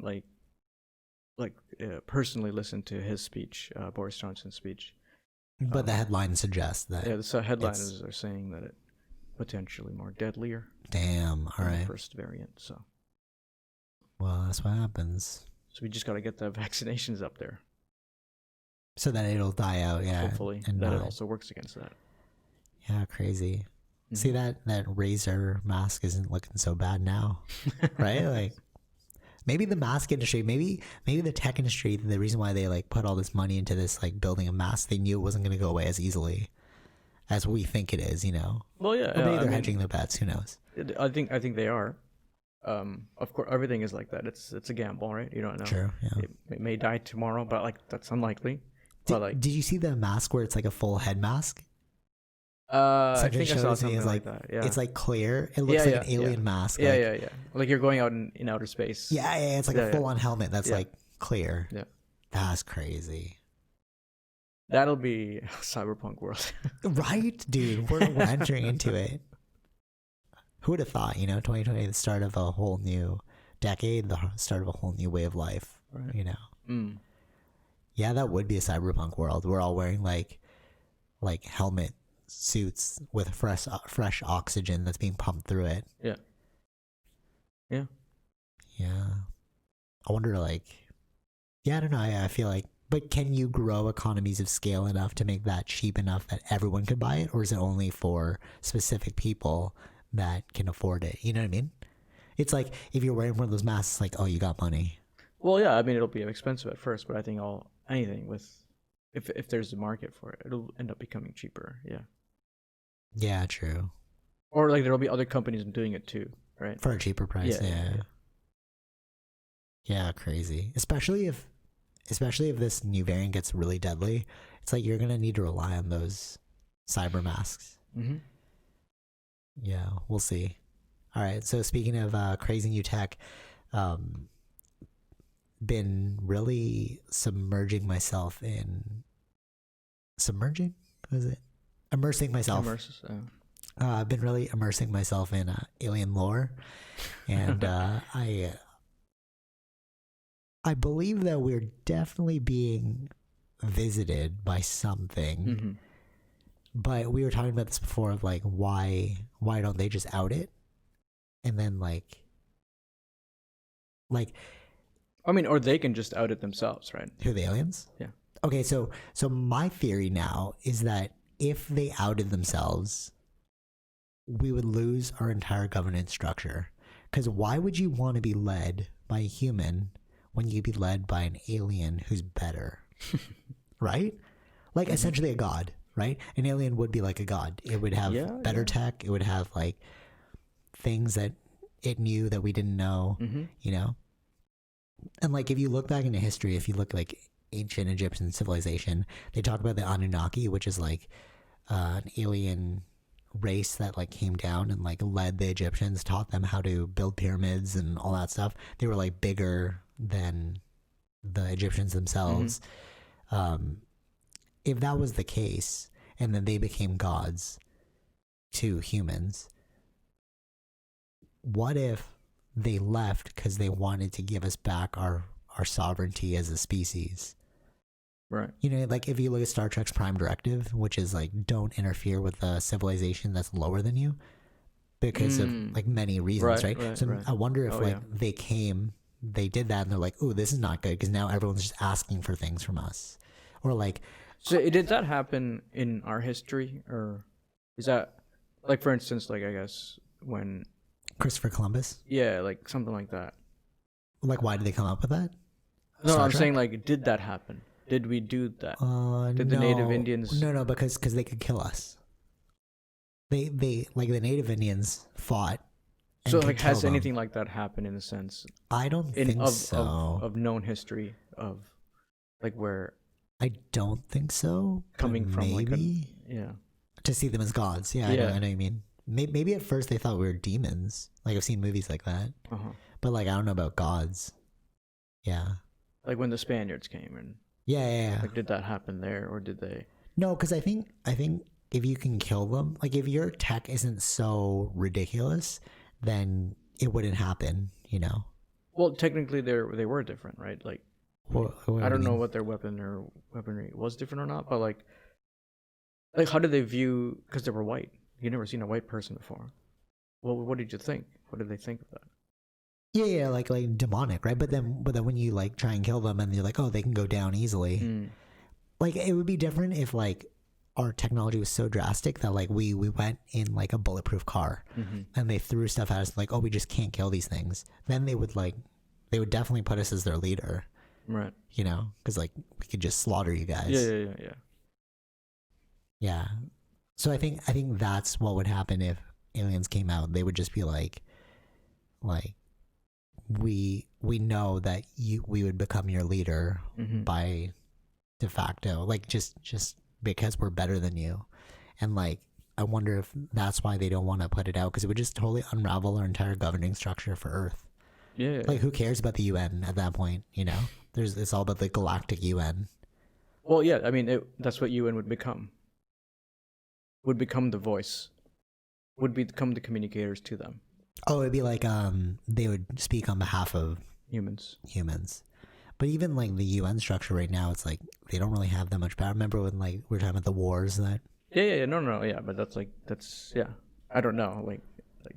personally listened to his speech, Boris Johnson's speech. But the headline suggests that. Yeah, the headlines are saying that it potentially more deadlier. Damn, all right. The first variant, so. Well, that's what happens. So we just got to get the vaccinations up there. So that it'll die out, yeah. Hopefully, and that it also works against that. Yeah, crazy. Mm-hmm. See, that Razer mask isn't looking so bad now, right? Like, maybe the mask industry, maybe the tech industry, the reason why they like put all this money into this like building a mask, they knew it wasn't going to go away as easily as we think it is, you know. Well, yeah. Or maybe they're hedging their bets. Who knows? I think they are. Of course, everything is like that. It's a gamble, right? You don't know. True. Yeah. It may die tomorrow, but like that's unlikely. Did you see the mask where it's like a full head mask? I think I saw something like that. Yeah, it's like clear. It looks like an alien mask. Yeah. Like you're going out in outer space. Yeah. It's like a full-on helmet that's like clear. Yeah, that's crazy. That'll be a cyberpunk world, right, dude? We're entering into it. Who would have thought? 2020, the start of a whole new decade, the start of a whole new way of life. Right. Yeah, that would be a cyberpunk world. We're all wearing like helmet suits with fresh oxygen that's being pumped through it. Yeah. I wonder, I don't know. I feel like, but can you grow economies of scale enough to make that cheap enough that everyone could buy it, or is it only for specific people that can afford it? You know what I mean? It's like if you're wearing one of those masks, it's like, oh, you got money. Well, yeah. I mean, it'll be expensive at first, but I think anything with if there's a market for it, it'll end up becoming cheaper. Yeah. Yeah, true. Or like there'll be other companies doing it too, right? For a cheaper price. Yeah, crazy. Especially if this new variant gets really deadly, it's like you're gonna need to rely on those cyber masks. Mm-hmm. Yeah, we'll see. All right. So speaking of crazy new tech, been really immersing myself in I've been really immersing myself in alien lore, and I believe that we're definitely being visited by something. Mm-hmm. But we were talking about this before of like why don't they just out it, and then like I mean, or they can just out it themselves, right? Who, the aliens? Yeah. Okay, so my theory now is that if they outed themselves, we would lose our entire governance structure. Because why would you want to be led by a human when you could be led by an alien who's better? Right? Like essentially a god, right? An alien would be like a god. It would have better tech. It would have like things that it knew that we didn't know, And like if you look back into history, if you look like ancient Egyptian civilization, they talk about the Anunnaki, which is like an alien race that like came down and like led the Egyptians, taught them how to build pyramids and all that stuff. They were like bigger than the Egyptians themselves. Mm-hmm. If that was the case, and then they became gods to humans, what if they left because they wanted to give us back our sovereignty as a species? Right. Like if you look at Star Trek's Prime Directive, which is like, don't interfere with a civilization that's lower than you because of like many reasons, right? So I wonder if they did that and they're like, oh, this is not good because now everyone's just asking for things from us. Or like... So did that happen in our history, or is that like, for instance, like I guess when... Christopher Columbus? Yeah, like something like that. Like why did they come up with that? No, I'm saying like, did that happen? Did we do that? Did the Native Indians? No, because they could kill us. They like the Native Indians fought. So like, has anything like that happened in a sense? I don't think so. Of known history of like where. I don't think so. Coming from maybe to see them as gods. Yeah. I know what you mean. Maybe at first they thought we were demons. Like I've seen movies like that. But like I don't know about gods. Yeah. Like when the Spaniards came and. Yeah. Like, did that happen there, or did they? No, because I think if you can kill them, like if your tech isn't so ridiculous, then it wouldn't happen. Well, technically, they were different, right? Like, I don't know what their weaponry was different or not, but like how did they view? Because they were white. You never seen a white person before. Well, what did you think? What did they think of that? Yeah, like demonic, right? But then when you like try and kill them, and you're like, oh, they can go down easily. Like it would be different if like our technology was so drastic that like we went in like a bulletproof car, and they threw stuff at us like, oh, we just can't kill these things. Then they would definitely put us as their leader, right? Because like we could just slaughter you guys. Yeah. So I think that's what would happen if aliens came out. They would just be like. We know that we would become your leader by de facto, like just because we're better than you. And like I wonder if that's why they don't want to put it out, because it would just totally unravel our entire governing structure for Earth. Yeah. Like, who cares about the UN at that point? You know, it's all about the galactic UN. Well, yeah. I mean, that's what UN would become. Would become the voice. Would become the communicators to them. Oh, it'd be like they would speak on behalf of humans. But even like the UN structure right now, it's like they don't really have that much power. Remember when like we were talking about the wars and that? Yeah. No. Yeah, but that's yeah. I don't know. Like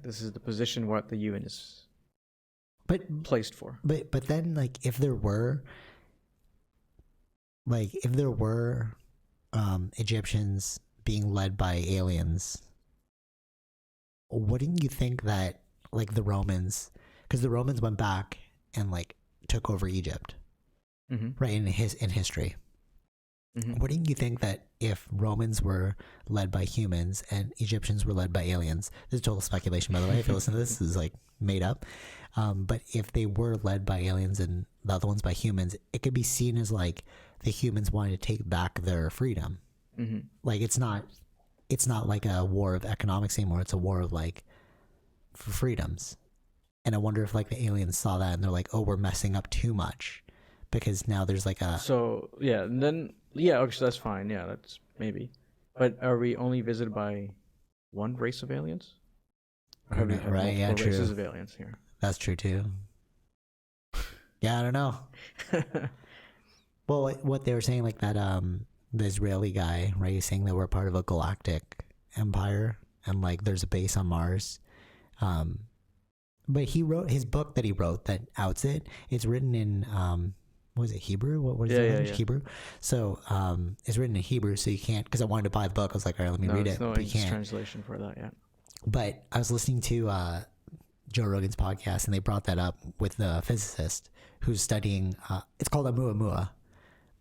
this is the position what the UN is placed for. But then like if there were Egyptians being led by aliens, wouldn't you think that like the Romans, because the Romans went back and like took over Egypt, right, in history. Wouldn't you think that if Romans were led by humans and Egyptians were led by aliens, this is total speculation by the way, if you listen to this is like made up, but if they were led by aliens and the other ones by humans, it could be seen as like the humans wanting to take back their freedom. Like it's not like a war of economics anymore, it's a war of like for freedoms. And I wonder if like the aliens saw that and they're like, oh, we're messing up too much, because now there's like a... So yeah, and then yeah, okay, so that's fine. Yeah, that's maybe. But are we only visited by one race of aliens? Or have we had multiple races of aliens here? That's true too. Yeah, I don't know. Well, what they were saying, like that the Israeli guy, right, he's saying that we're part of a galactic empire and like there's a base on Mars. But he wrote his book that he wrote that outs it. It's written in what is it, Hebrew? What is it? Yeah. Hebrew. So it's written in Hebrew, so you can't, because I wanted to buy the book. I was like, all right, let me read it. No but you can't. Translation for that yet. But I was listening to Joe Rogan's podcast, and they brought that up with the physicist who's studying. It's called Oumuamua.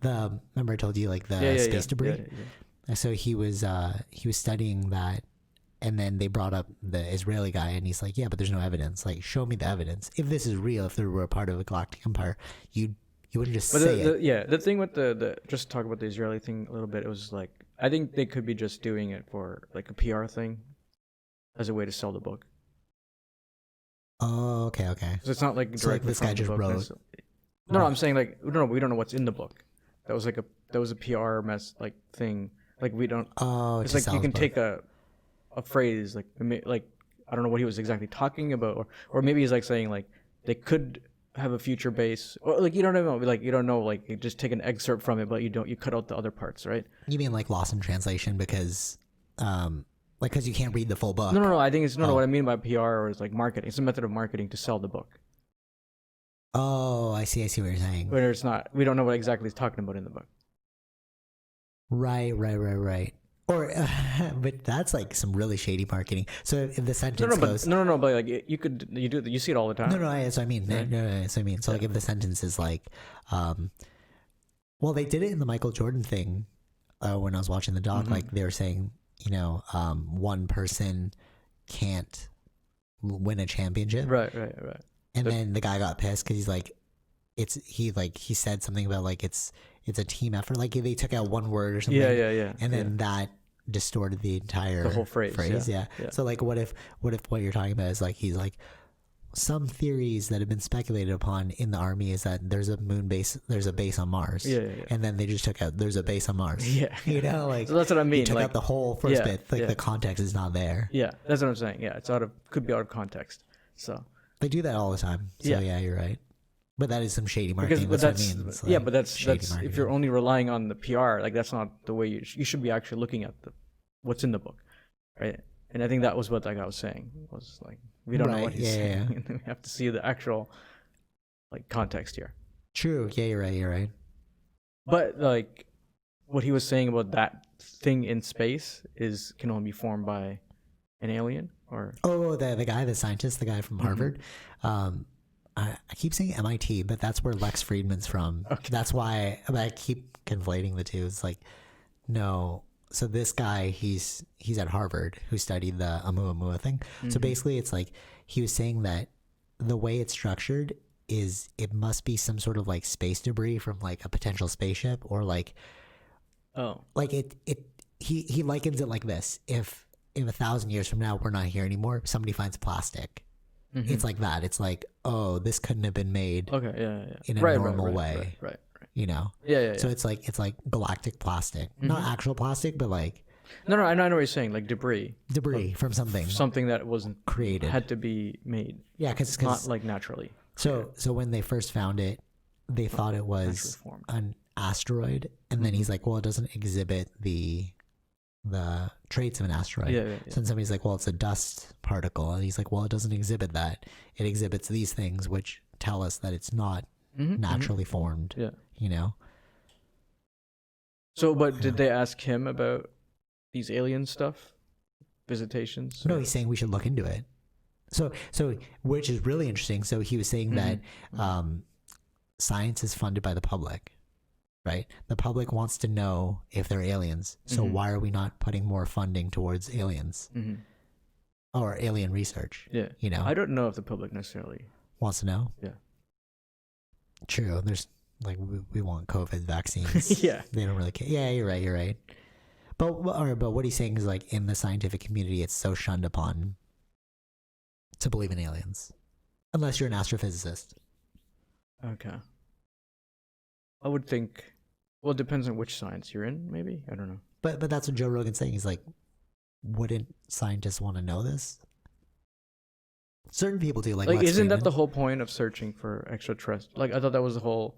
Remember I told you like the space debris. Yeah. So he was studying that. And then they brought up the Israeli guy, and he's like, yeah, but there's no evidence. Like, show me the evidence. If this is real, if they were a part of a galactic empire, you wouldn't just say it. The thing with the just talk about the Israeli thing a little bit, it was like, I think they could be just doing it for like a PR thing as a way to sell the book. Oh, okay. So it's not like so like this guy just wrote. No, I'm saying like, no, we don't know what's in the book. That was a PR mess like thing. Like we don't. Oh, it's like you can take a phrase like I don't know what he was exactly talking about, or maybe he's like saying like they could have a future base, or like you don't know, like you don't know, like you just take an excerpt from it, but you cut out the other parts, right? You mean like lost in translation because because you can't read the full book? No. I think it's no. What I mean by PR is like marketing. It's a method of marketing to sell the book. Oh, I see what you're saying. But it's not. We don't know what exactly he's talking about in the book. Right. Or, but that's like some really shady marketing. So if the sentence goes, but like you see it all the time. No, that's what I mean. Right? No, that's what I mean. So like if the sentence is like, well, they did it in the Michael Jordan thing when I was watching the doc. Like they were saying, one person can't win a championship. Right. And then the guy got pissed because he's like, he said something about like it's a team effort. Like they took out one word or something. Yeah. And then that distorted the whole phrase. Yeah. So like, what if what you're talking about is like he's like, some theories that have been speculated upon in the army is that there's a moon base, there's a base on Mars. Yeah. And then they just took out there's a base on Mars. Yeah. Like so that's what I mean. They took out the whole first bit. Like the context is not there. Yeah, that's what I'm saying. Yeah, could be out of context. So they do that all the time. So yeah you're right. But that is some shady marketing. That's what I mean. Like, but that's marketing. If you're only relying on the PR, like that's not the way you should be actually looking at what's in the book, right? And I think that was what that guy was saying. Was like we don't know what he's saying. We have to see the actual like context here. True. Yeah, you're right. But like what he was saying about that thing in space can only be formed by an alien or the guy, the scientist, the guy from Harvard. I keep saying MIT, but that's where Lex Friedman's from. Okay. That's why I keep conflating the two. It's like, no. So this guy, he's at Harvard, who studied the Oumuamua thing. So basically, it's like he was saying that the way it's structured is it must be some sort of like space debris from like a potential spaceship, or like, like he likens it like this: if if 1,000 years from now we're not here anymore, somebody finds plastic. It's like that. It's like, oh, this couldn't have been made in a normal way. Right. You know? Yeah. So it's like galactic plastic. Not actual plastic, but like... No, I know what you're saying. Like debris from something. Something that wasn't created. Had to be made. Yeah, because... Not like naturally. So when they first found it, they thought it was an asteroid. And then he's like, well, it doesn't exhibit the traits of an asteroid. Yeah. So then somebody's like, well, it's a dust particle. And he's like, well, it doesn't exhibit that. It exhibits these things which tell us that it's not naturally formed. Yeah. You know? So, but did they ask him about these alien stuff? Visitations? No, he's saying we should look into it. So which is really interesting. So he was saying that science is funded by the public. Right? The public wants to know if they're aliens. So why are we not putting more funding towards aliens? Or alien research? Yeah. You know? I don't know if the public necessarily wants to know. Yeah. True. There's like we want COVID vaccines. Yeah. They don't really care. Yeah, you're right. But what he's saying is like in the scientific community, it's so shunned upon to believe in aliens, unless you're an astrophysicist. Okay. I would think. Well, it depends on which science you're in. Maybe I don't know. But that's what Joe Rogan's saying. He's like, wouldn't scientists want to know this? Certain people do. Like isn't that the whole point of searching for extraterrestrial? Like I thought that was the whole.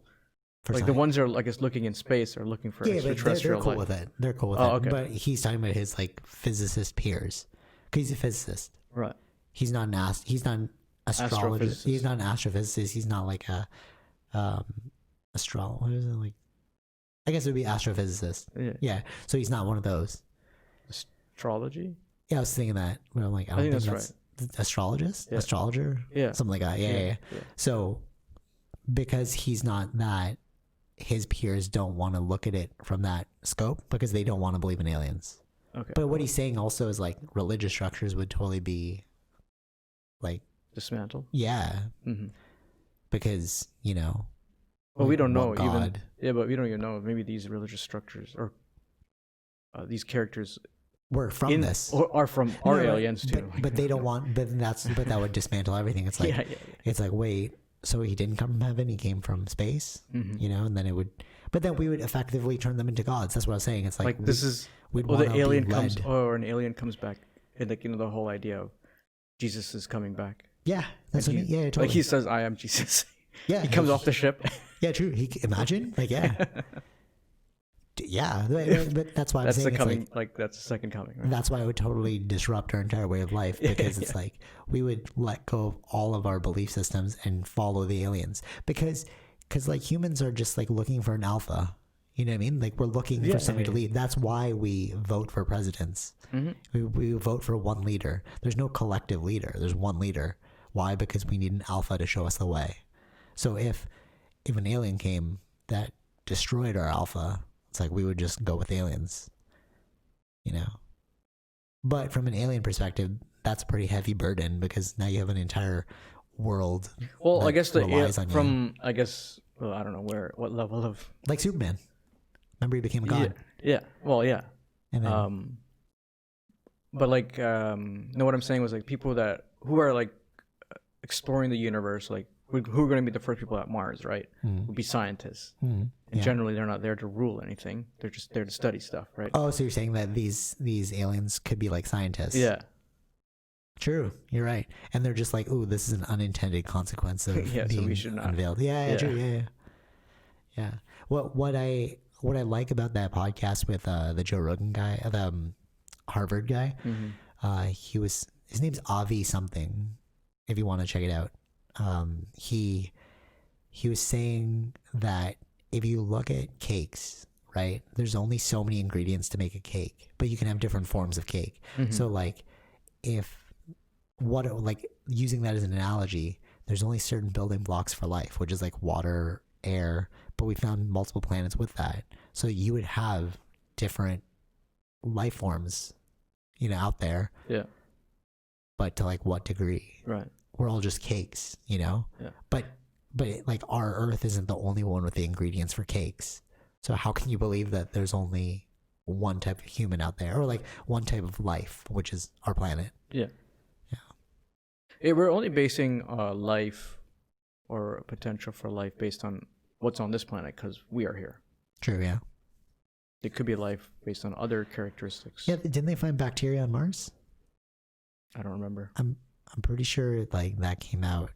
Like science. The ones that are like looking in space are looking for extraterrestrial. They're cool with it. They're cool with it. Okay. But he's talking about his like physicist peers, because he's a physicist. Right. He's not he's not an astrologist. He's not an astrophysicist. He's not like a what is it like? I guess it would be astrophysicist. Yeah. So he's not one of those. Astrology? Yeah, I was thinking that, but I'm like, I don't think that's right. Astrologist? Yeah. Astrologer? Yeah. Something like that. Yeah. So because he's not that, his peers don't want to look at it from that scope because they don't want to believe in aliens. Okay. But what he's saying also is like religious structures would totally be like dismantled. Yeah. Because, you know, well, we don't know God. But we don't even know. Maybe these religious structures or these characters were from this, or are from our aliens too. But they don't want. But that would dismantle everything. It's like it's like, wait, so he didn't come from heaven; he came from space. You know, and then it would. But then we would effectively turn them into gods. That's what I was saying. It's like the alien comes, or an alien comes back, and like the whole idea of Jesus is coming back. Yeah, that's what totally. Like he says, "I am Jesus." Yeah, he comes off the ship. Yeah, true. He imagine, like, yeah, but that's why I'm saying that's the second coming. Right? That's why it would totally disrupt our entire way of life, because it's like we would let go of all of our belief systems and follow the aliens, because like humans are just like looking for an alpha. You know what I mean? Like we're looking for somebody to lead. That's why we vote for presidents. We vote for one leader. There's no collective leader. There's one leader. Why? Because we need an alpha to show us the way. So if an alien came that destroyed our alpha, it's like we would just go with aliens, you know. But from an alien perspective, that's a pretty heavy burden, because now you have an entire world. Well, I guess I guess I don't know what level of, like Superman. Remember, he became a god. Yeah. Well, yeah. And then, but like, no, what I'm saying was like people who are like exploring the universe, like who are going to be the first people at Mars, right? Would be scientists. And generally, they're not there to rule anything. They're just there to study stuff, right? Oh, so you're saying that these aliens could be like scientists? Yeah. True. You're right. And they're just like, ooh, this is an unintended consequence of being so we should not unveiled. Yeah. True. Yeah. What I like about that podcast with the Joe Rogan guy, the Harvard guy, his name's Avi something. If you want to check it out, he was saying that if you look at cakes, right, there's only so many ingredients to make a cake, but you can have different forms of cake. So like, using that as an analogy, there's only certain building blocks for life, which is like water, air, but we found multiple planets with that. So you would have different life forms, you know, out there. Yeah. But to like what degree? Right. We're all just cakes, you know? Yeah. But like our Earth isn't the only one with the ingredients for cakes. So how can you believe that there's only one type of human out there, or like one type of life, which is our planet. Yeah. We're only basing life or potential for life based on what's on this planet because we are here. True, yeah. It could be life based on other characteristics. Yeah, didn't they find bacteria on Mars? I don't remember. I'm pretty sure like that came out.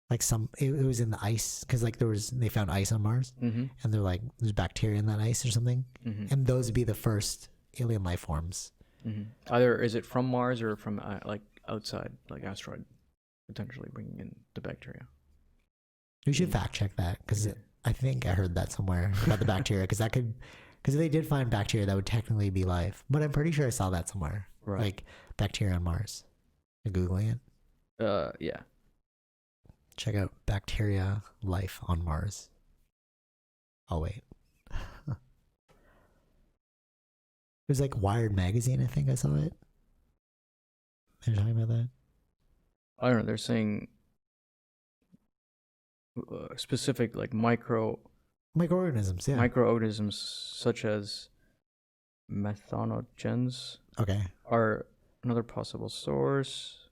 Like it was in the ice because like they found ice on Mars, and they're like there's bacteria in that ice or something, and those would be the first alien life forms. Either is it from Mars or from like outside, like asteroid, potentially bringing in the bacteria. We should fact check that because I think I heard that somewhere about the bacteria because if they did find bacteria, that would technically be life. But I'm pretty sure I saw that somewhere, right? Like bacteria on Mars. You're Googling it. Yeah. Check out bacteria life on Mars. Oh wait. It was like Wired magazine, I think I saw it. They're talking about that. I don't know. They're saying specific like microorganisms, yeah. Microorganisms such as methanogens are another possible source,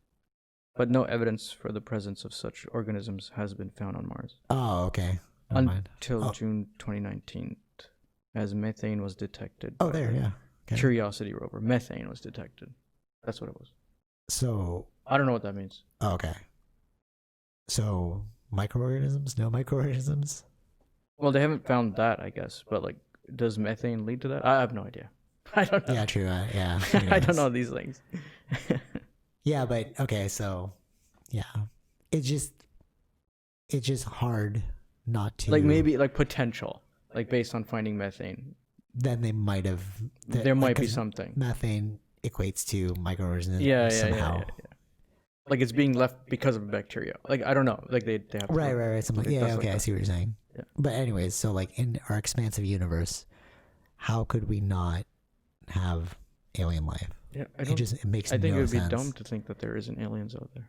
but no evidence for the presence of such organisms has been found on Mars. Oh, okay. Until June 2019, as methane was detected. Oh, there, yeah. Okay. Curiosity rover. Methane was detected. That's what it was. So I don't know what that means. Oh, okay. So microorganisms? No microorganisms? Well, they haven't found that, I guess. But like, does methane lead to that? I have no idea. I don't know. Yeah, true. Yeah. I don't know these things. Yeah, but okay. So, yeah, it's just hard not to like maybe like potential, like based on finding methane. Then they might have. There might be something. Methane equates to microorganisms. Yeah. Like it's being left because of bacteria. Like I don't know. Like they have right. Something. Yeah. Okay, I see what you're saying. Yeah. But anyways, so like in our expansive universe, how could we not have alien life? Yeah, it makes no sense. I think it would be dumb to think that there isn't aliens out there.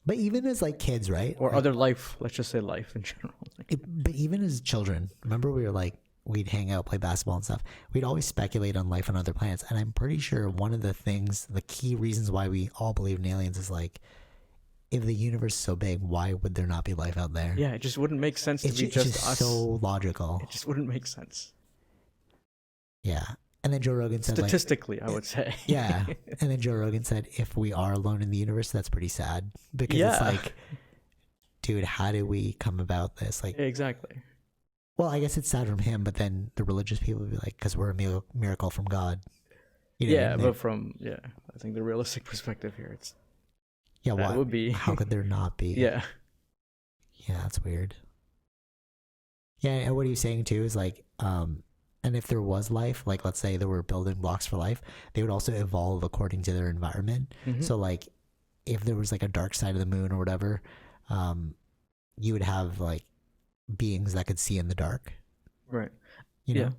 But even as like kids, right? Or other life. Let's just say life in general. But even as children, remember we were like, we'd hang out, play basketball and stuff. We'd always speculate on life on other planets. And I'm pretty sure one of the key reasons why we all believe in aliens is like, if the universe is so big, why would there not be life out there? Yeah, it just wouldn't make sense to be just us. So logical. It just wouldn't make sense. Yeah. And then Joe Rogan said statistically, I would say. Yeah. And then Joe Rogan said, if we are alone in the universe, that's pretty sad. Because it's like, dude, how do we come about this? Like, exactly. Well, I guess it's sad from him, but then the religious people would be like, because we're a miracle from God. But I think the realistic perspective here, it's what would be? How could there not be? Yeah, that's weird. Yeah, and what are you saying too is like, and if there was life, like let's say there were building blocks for life, they would also evolve according to their environment. So like, if there was like a dark side of the moon or whatever, you would have like beings that could see in the dark, right? You know,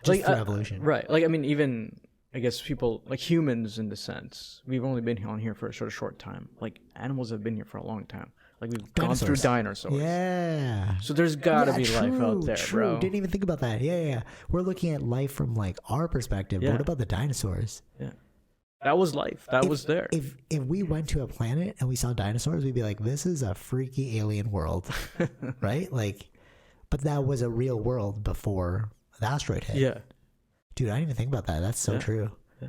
just through evolution, right? Like I mean, even I guess people like humans in the sense we've only been on here for a short time. Like animals have been here for a long time. Like we've gone through dinosaurs. Yeah. So there's gotta be life out there, bro. Didn't even think about that. Yeah. We're looking at life from like our perspective. But what about the dinosaurs? Yeah. That was life. That was there. If we went to a planet and we saw dinosaurs, we'd be like, this is a freaky alien world. Right? Like, but that was a real world before the asteroid hit. Yeah. Dude, I didn't even think about that. That's so true. Yeah.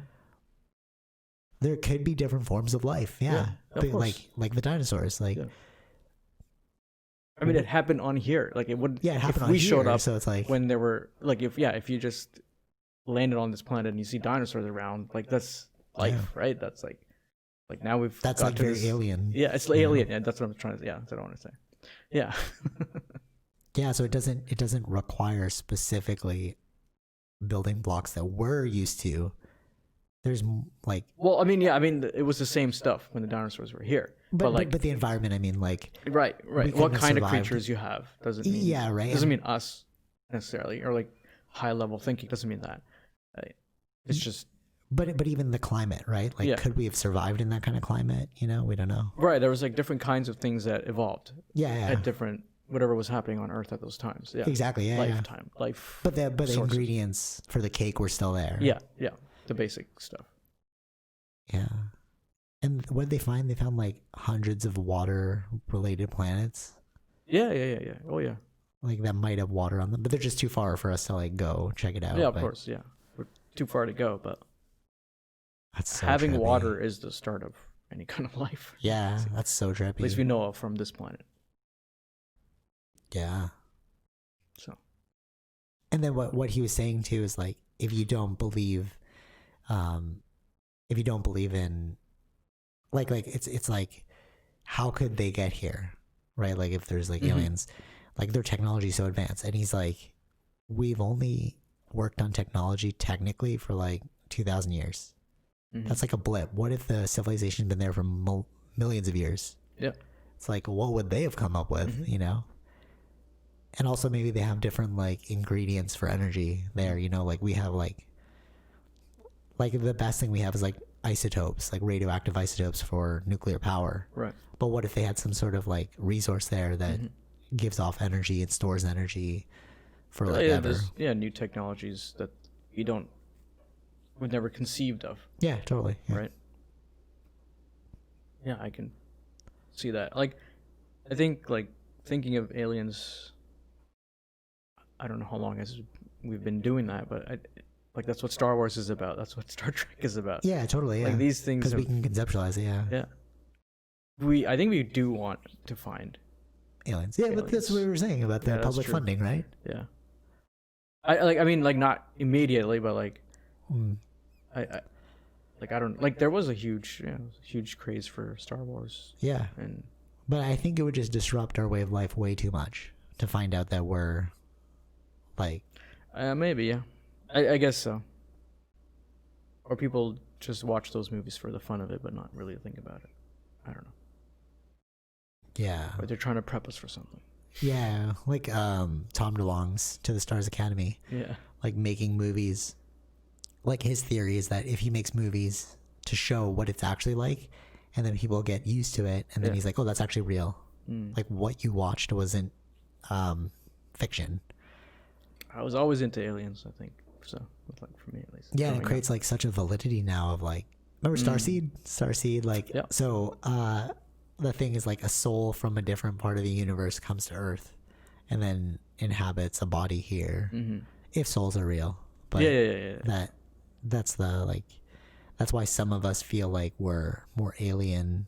There could be different forms of life. Yeah. But like the dinosaurs. Like I mean, it happened on here. Like it would. Yeah, it happened if we on showed here, up so it's like when there were like if you just landed on this planet and you see dinosaurs around, like that's life, right? That's like now we've that's like very alien. Yeah, it's alien. Yeah, that's what I'm trying to. Yeah, that's what I want to say. Yeah. Yeah, so it doesn't require specifically building blocks that we're used to. There's like well, I mean, it was the same stuff when the dinosaurs were here. But the environment, I mean, like right. What kind of creatures you have doesn't mean right. Doesn't mean us necessarily or like high level thinking doesn't mean that. It's just. But even the climate, right? Like, could we have survived in that kind of climate? You know, we don't know. Right, there was like different kinds of things that evolved. Yeah. At different whatever was happening on Earth at those times. Yeah, exactly. Yeah, lifetime, life. But the ingredients for the cake were still there. Yeah, the basic stuff. Yeah. And what did they find? They found like hundreds of water-related planets. Yeah. Oh yeah. Like that might have water on them, but they're just too far for us to like go check it out. Yeah, of course. Yeah, we're too far to go, but that's so having trippy. water is the start of any kind of life. Yeah, that's so trippy. At least we know of from this planet. Yeah. So. And then what he was saying too is like, if you don't believe in like it's like, how could they get here, right? Like if there's like aliens, like their technology is so advanced, and he's like, we've only worked on technology technically for like 2,000 years. That's like a blip. What if the civilization's been there for millions of years? Yeah, it's like, what would they have come up with, you know? And also maybe they have different like ingredients for energy there, you know, like we have like the best thing we have is like isotopes, like radioactive isotopes for nuclear power. Right. But what if they had some sort of like resource there that gives off energy and stores energy for like ever? New technologies that we've never conceived of. Yeah, totally. Yeah. Right. Yeah, I can see that. Like, I think like thinking of aliens, I don't know how long we've been doing that, but like that's what Star Wars is about. That's what Star Trek is about. Yeah, totally. Yeah. Like these things, because we can conceptualize it. Yeah. Yeah. I think we do want to find aliens. Yeah, but that's what we were saying about the public funding, right? Yeah. I mean, like not immediately, but like, I don't like. There was a huge craze for Star Wars. Yeah. But I think it would just disrupt our way of life way too much to find out that we're like. Maybe, yeah. I guess so. Or people just watch those movies for the fun of it, but not really think about it. I don't know. Yeah. Or they're trying to prep us for something. Yeah, like Tom DeLonge's To the Stars Academy. Yeah. Like making movies. Like his theory is that if he makes movies to show what it's actually like, and then people get used to it, and then he's like, oh, that's actually real. Like what you watched wasn't fiction. I was always into aliens, I think. So, like for me at least. Yeah, and it creates like such a validity now of like, remember Starseed? Starseed, like, so the thing is like a soul from a different part of the universe comes to Earth and then inhabits a body here. If souls are real. But that's the like, that's why some of us feel like we're more alien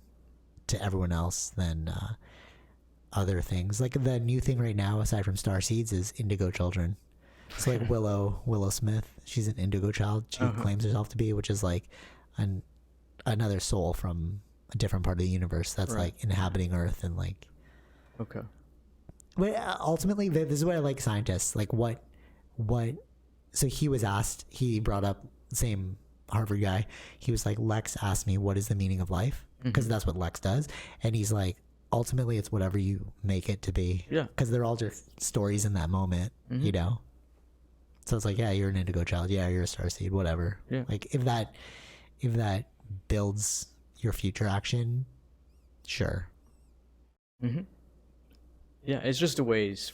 to everyone else than other things. Like the new thing right now, aside from Starseeds, is indigo children. It's like Willow Smith. She's an indigo child. She claims herself to be, which is like another soul from a different part of the universe that's like inhabiting Earth and like. Okay. But ultimately, this is what I like scientists. Like what. So he was asked. He brought up the same Harvard guy. He was like, Lex asked me, "What is the meaning of life?" Because that's what Lex does, and he's like, ultimately, it's whatever you make it to be. Yeah. Because they're all just stories in that moment, you know? So it's like, yeah, you're an indigo child. Yeah, you're a starseed, whatever. Yeah. Like, if that builds your future action, sure. Yeah, it's just a ways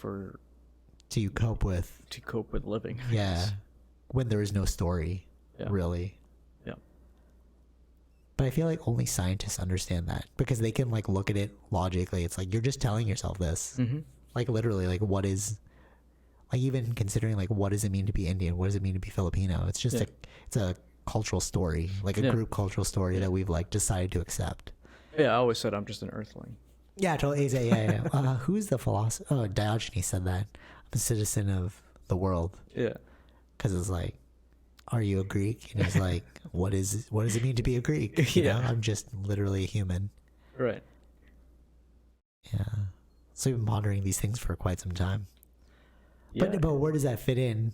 to cope with living. Yeah. When there is no story, really. Yeah. But I feel like only scientists understand that because they can like look at it logically. It's like you're just telling yourself this. Like literally, like what is, like even considering like what does it mean to be Indian? What does it mean to be Filipino? It's just it's a cultural story, like a group cultural story that we've like decided to accept. Yeah, I always said I'm just an Earthling. Yeah, totally. Yeah. Who's the philosopher? Oh, Diogenes said that. I'm a citizen of the world. Yeah. Because it's like, are you a Greek? And he's like, what does it mean to be a Greek? You know, I'm just literally a human. Right. Yeah. So we've been pondering these things for quite some time. Yeah. But where does that fit in?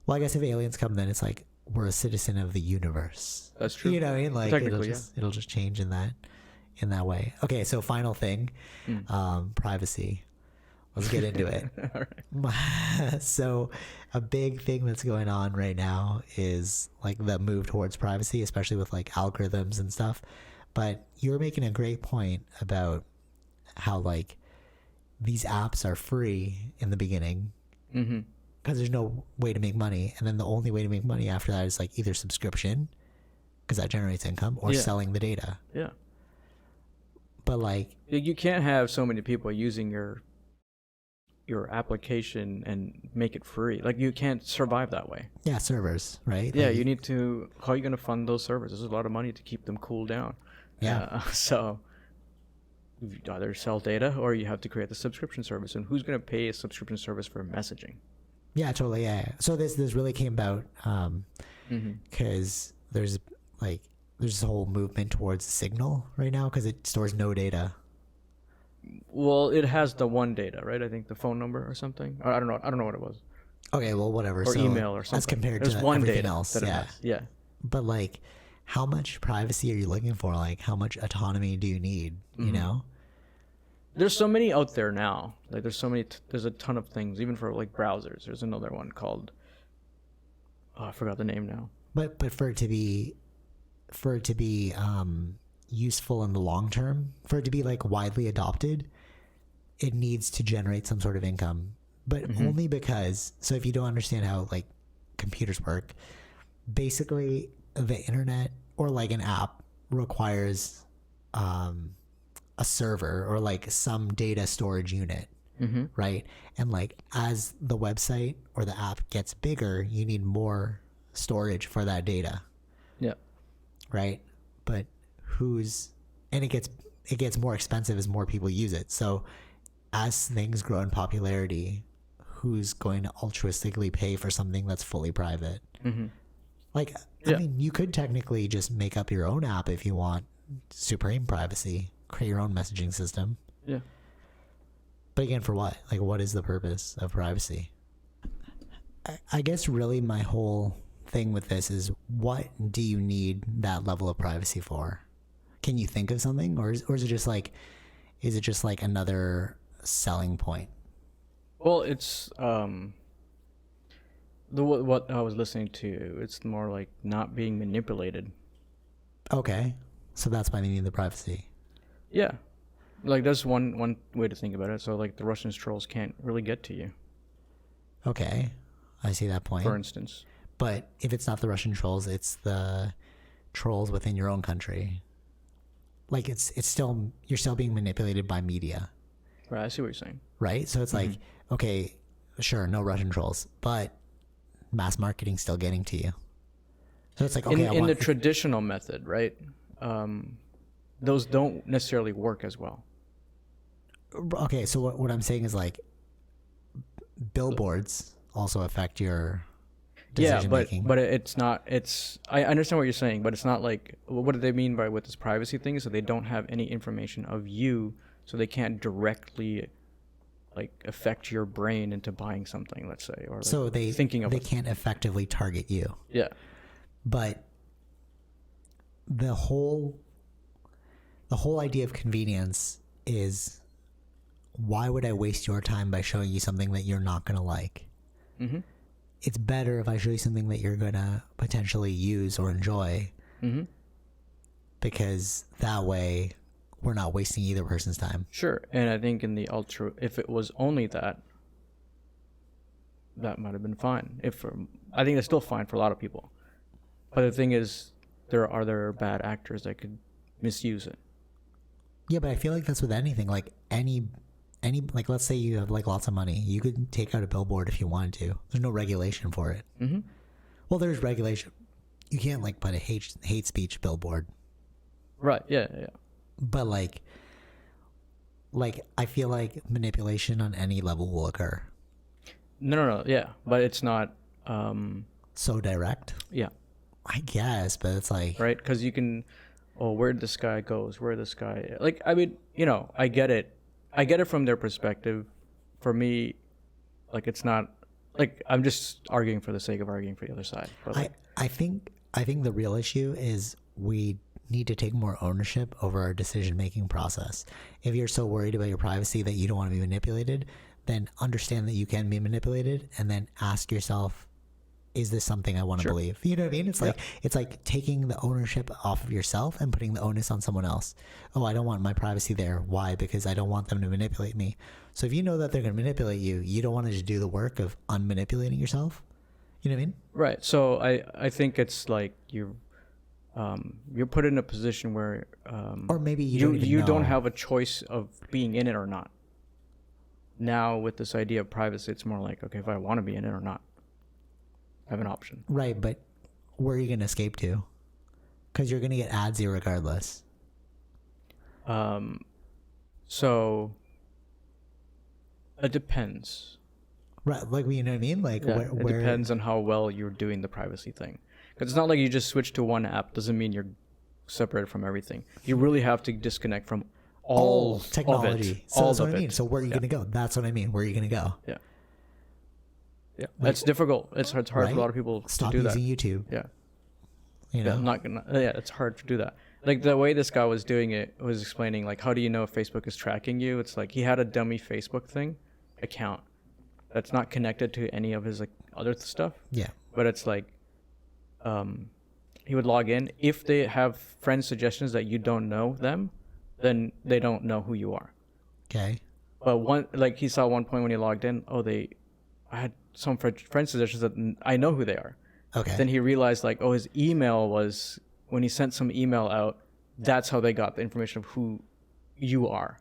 Well, I guess if aliens come, then it's like we're a citizen of the universe. That's true. You know what I mean? Like it'll just change in that way. Okay, so final thing, privacy. Let's get into it. All right. So a big thing that's going on right now is like the move towards privacy, especially with like algorithms and stuff. But you're making a great point about how like these apps are free in the beginning because there's no way to make money, and then the only way to make money after that is like either subscription, because that generates income, or selling the data. Yeah. But like, you can't have so many people using your application and make it free. Like, you can't survive that way. Yeah, servers, right? Yeah, like, you need to. How are you going to fund those servers? There's a lot of money to keep them cooled down. Yeah. So you either sell data or you have to create the subscription service. And who's going to pay a subscription service for messaging? Yeah, totally. Yeah. So this really came about because there's this whole movement towards Signal right now because it stores no data. Well, it has the one data, right? I think the phone number or something. I don't know. I don't know what it was. Okay, well, whatever. Or so email or something. As compared There's to one everything data else. That Yeah. It has. Yeah. But like, how much privacy are you looking for? Like, how much autonomy do you need? You know? There's so many out there now. Like, there's so many. There's a ton of things, even for like browsers. There's another one called. Oh, I forgot the name now. But for it to be useful in the long term, for it to be like widely adopted, it needs to generate some sort of income. But only because, so if you don't understand how like computers work, basically the internet or like an app requires a server or like some data storage unit, right? And like as the website or the app gets bigger, you need more storage for that data. Yeah. Right. But it gets more expensive as more people use it. So as things grow in popularity, who's going to altruistically pay for something that's fully private? Like, I mean, you could technically just make up your own app if you want supreme privacy, create your own messaging system. Yeah. But again, for what? Like, what is the purpose of privacy? I guess really my whole thing with this is, what do you need that level of privacy for? Can you think of something, or is it just like another selling point? Well, it's what I was listening to. It's more like not being manipulated. Okay, so that's why they need the privacy. Yeah, like that's one way to think about it. So like the Russian trolls can't really get to you. Okay, I see that point. For instance. But if it's not the Russian trolls, it's the trolls within your own country. Like it's still, you're still being manipulated by media. Right, I see what you're saying. Right? So it's like, okay, sure, no Russian trolls, but mass marketing's still getting to you. So it's like, okay, in the traditional method, right? Those don't necessarily work as well. Okay, so what I'm saying is like, billboards also affect your decision making. But it's not. I understand what you're saying, but it's not like, what do they mean by with this privacy thing? Is that they don't have any information of you, so they can't directly like affect your brain into buying something, let's say, or like so they can't effectively target you. Yeah. But the whole idea of convenience is, why would I waste your time by showing you something that you're not going to like? It's better if I show you something that you're going to potentially use or enjoy, because that way we're not wasting either person's time. Sure. And I think in the if it was only that might have been fine. I think that's still fine for a lot of people. But the thing is, there are bad actors that could misuse it. Yeah, but I feel like that's with anything. Like any like, let's say you have like lots of money, you could take out a billboard if you wanted to. There's no regulation for it. Well, there's regulation. You can't like put a hate speech billboard. Right. Yeah. But like I feel like manipulation on any level will occur. No. Yeah, but it's not so direct. Yeah. I guess, but it's like, right, because you can, where this guy goes, where this guy, like, I mean, I get it from their perspective. For me, like, it's not like I'm just arguing for the sake of arguing for the other side. But like, I think the real issue is we need to take more ownership over our decision-making process. If you're so worried about your privacy that you don't want to be manipulated, then understand that you can be manipulated, and then ask yourself, is this something I want to believe? You know what I mean? It's like taking the ownership off of yourself and putting the onus on someone else. Oh, I don't want my privacy there. Why? Because I don't want them to manipulate me. So if you know that they're going to manipulate you, you don't want to do the work of unmanipulating yourself. You know what I mean? Right. So I think it's like you're put in a position where or maybe you don't have a choice of being in it or not. Now with this idea of privacy, it's more like, okay, if I want to be in it or not, I have an option. Right, but where are you going to escape to? Because you're going to get ads regardless. So it depends. Right, like, you know what I mean? Like, yeah, it depends on how well you're doing the privacy thing. Because it's not like you just switch to one app. Doesn't mean you're separated from everything. You really have to disconnect from all technology. Of it. So that's what I mean. So where are you going to go? That's what I mean. Where are you going to go? Yeah. Yeah, that's difficult. It's hard for a lot of people Stop to do that. Stop using YouTube. Yeah. You know? I'm not gonna. Yeah, it's hard to do that. Like the way this guy was doing it was explaining like, how do you know if Facebook is tracking you? It's like he had a dummy Facebook account that's not connected to any of his like other stuff. Yeah. But it's like, he would log in. If they have friend suggestions that you don't know them, then they don't know who you are. Okay. But he saw one point when he logged in, I had some friend suggestions that I know who they are. Okay. Then he realized his email was, when he sent some email out, that's how they got the information of who you are.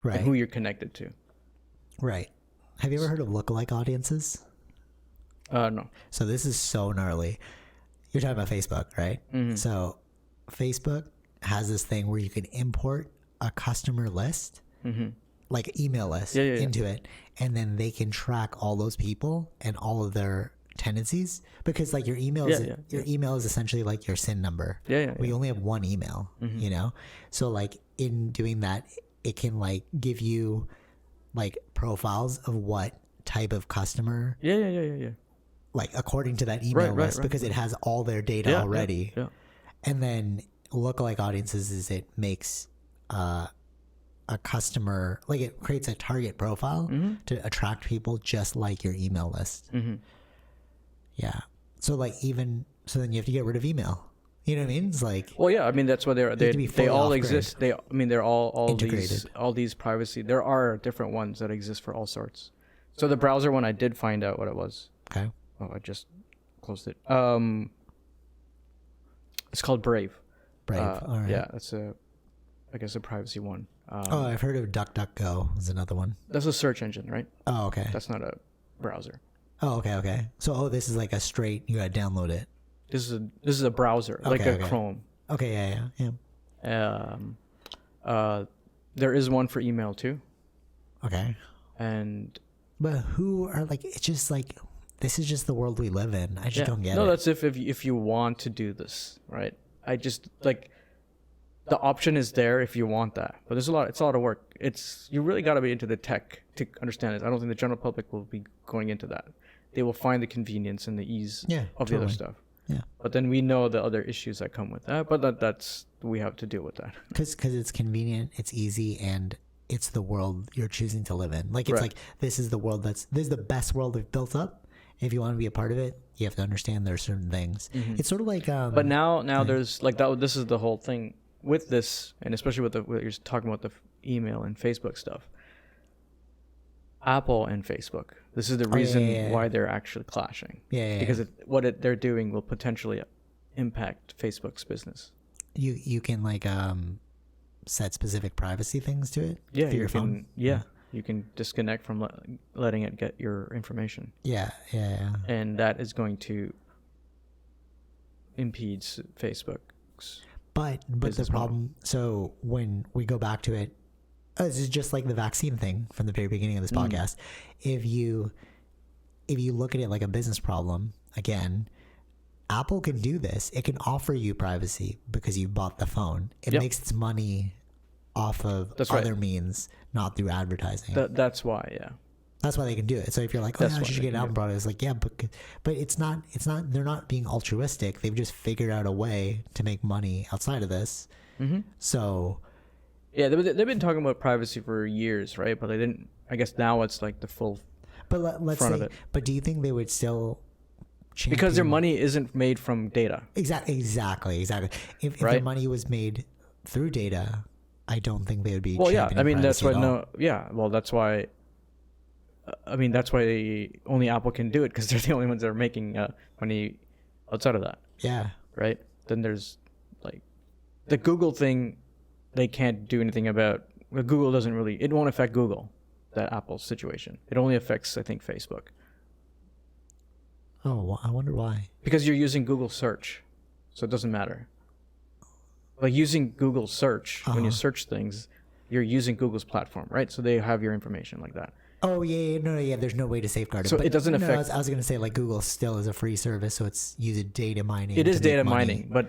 Right. And who you're connected to. Right. Have you ever heard of lookalike audiences? No. So this is so gnarly. You're talking about Facebook, right? Mm-hmm. So Facebook has this thing where you can import a customer list, like email list, into it, and then they can track all those people and all of their tendencies, because like your email is essentially like your SIN number. We only have one email, you know? So like in doing that, it can like give you like profiles of what type of customer. Like according to that email list, because it has all their data already. And then lookalike audiences is it makes a customer, like it creates a target profile to attract people just like your email list. Yeah. So like so then you have to get rid of email. You know what I mean? It's like, well, yeah. I mean, that's why they all exist. They're all integrated. all these privacy. There are different ones that exist for all sorts. So the browser one, I did find out what it was. Okay. Oh, I just closed it. It's called Brave. Brave. All right. Yeah, that's a privacy one. I've heard of DuckDuckGo is another one. That's a search engine, right? Oh, okay. That's not a browser. Oh, okay. So, this is like a straight, you gotta download it. This is a browser, like a Chrome. Okay, yeah. There is one for email too. Okay. But who are like? It's just like, this is just the world we live in. I just don't get it. No, that's if you want to do this, right? I just like, the option is there if you want that, but it's a lot of work. You really got to be into the tech to understand it. I don't think the general public will be going into that. They will find the convenience and the ease of the other stuff. Yeah. But then we know the other issues that come with that. But that's we have to deal with that. Because it's convenient, it's easy, and it's the world you're choosing to live in. Like, it's like, this is the world this is the best world we've built up. If you want to be a part of it, you have to understand there are certain things. It's sort of like. But now there's like that. This is the whole thing with this, and especially with what you're talking about, the email and Facebook stuff. Apple and Facebook. This is the reason why they're actually clashing. Because they're doing will potentially impact Facebook's business. You can like set specific privacy things to it. Yeah, your phone. Yeah, you can disconnect from letting it get your information. Yeah. And that is going to impede Facebook's. But the problem. So when we go back to it. This is just like the vaccine thing from the very beginning of this podcast. If you look at it like a business problem, again, Apple can do this. It can offer you privacy because you bought the phone. It makes its money off of other means, not through advertising. That's why, yeah. That's why they can do it. So if you're like, oh, yeah, I should get an Apple product, it's like, yeah, but it's not. They're not being altruistic. They've just figured out a way to make money outside of this. So. Yeah, they've been talking about privacy for years, right? But they didn't. I guess now it's like the full. But let's front say. of it. But do you think they would still because their money isn't made from data. Exactly. If their money was made through data, I don't think they would be. Well, yeah. I mean, that's why Well, that's why. That's why only Apple can do it, because they're the only ones that are making money outside of that. Yeah. Right. Then there's like the Google thing. They can't do anything about. Google doesn't really. It won't affect Google. That Apple situation. It only affects, I think, Facebook. Oh, I wonder why. Because you're using Google search, so it doesn't matter. Like using Google search, when you search things, you're using Google's platform, right? So they have your information like that. Oh yeah. There's no way to safeguard it. So it doesn't affect. I was going to say, like, Google still is a free service, so it's using data mining. It is data mining, but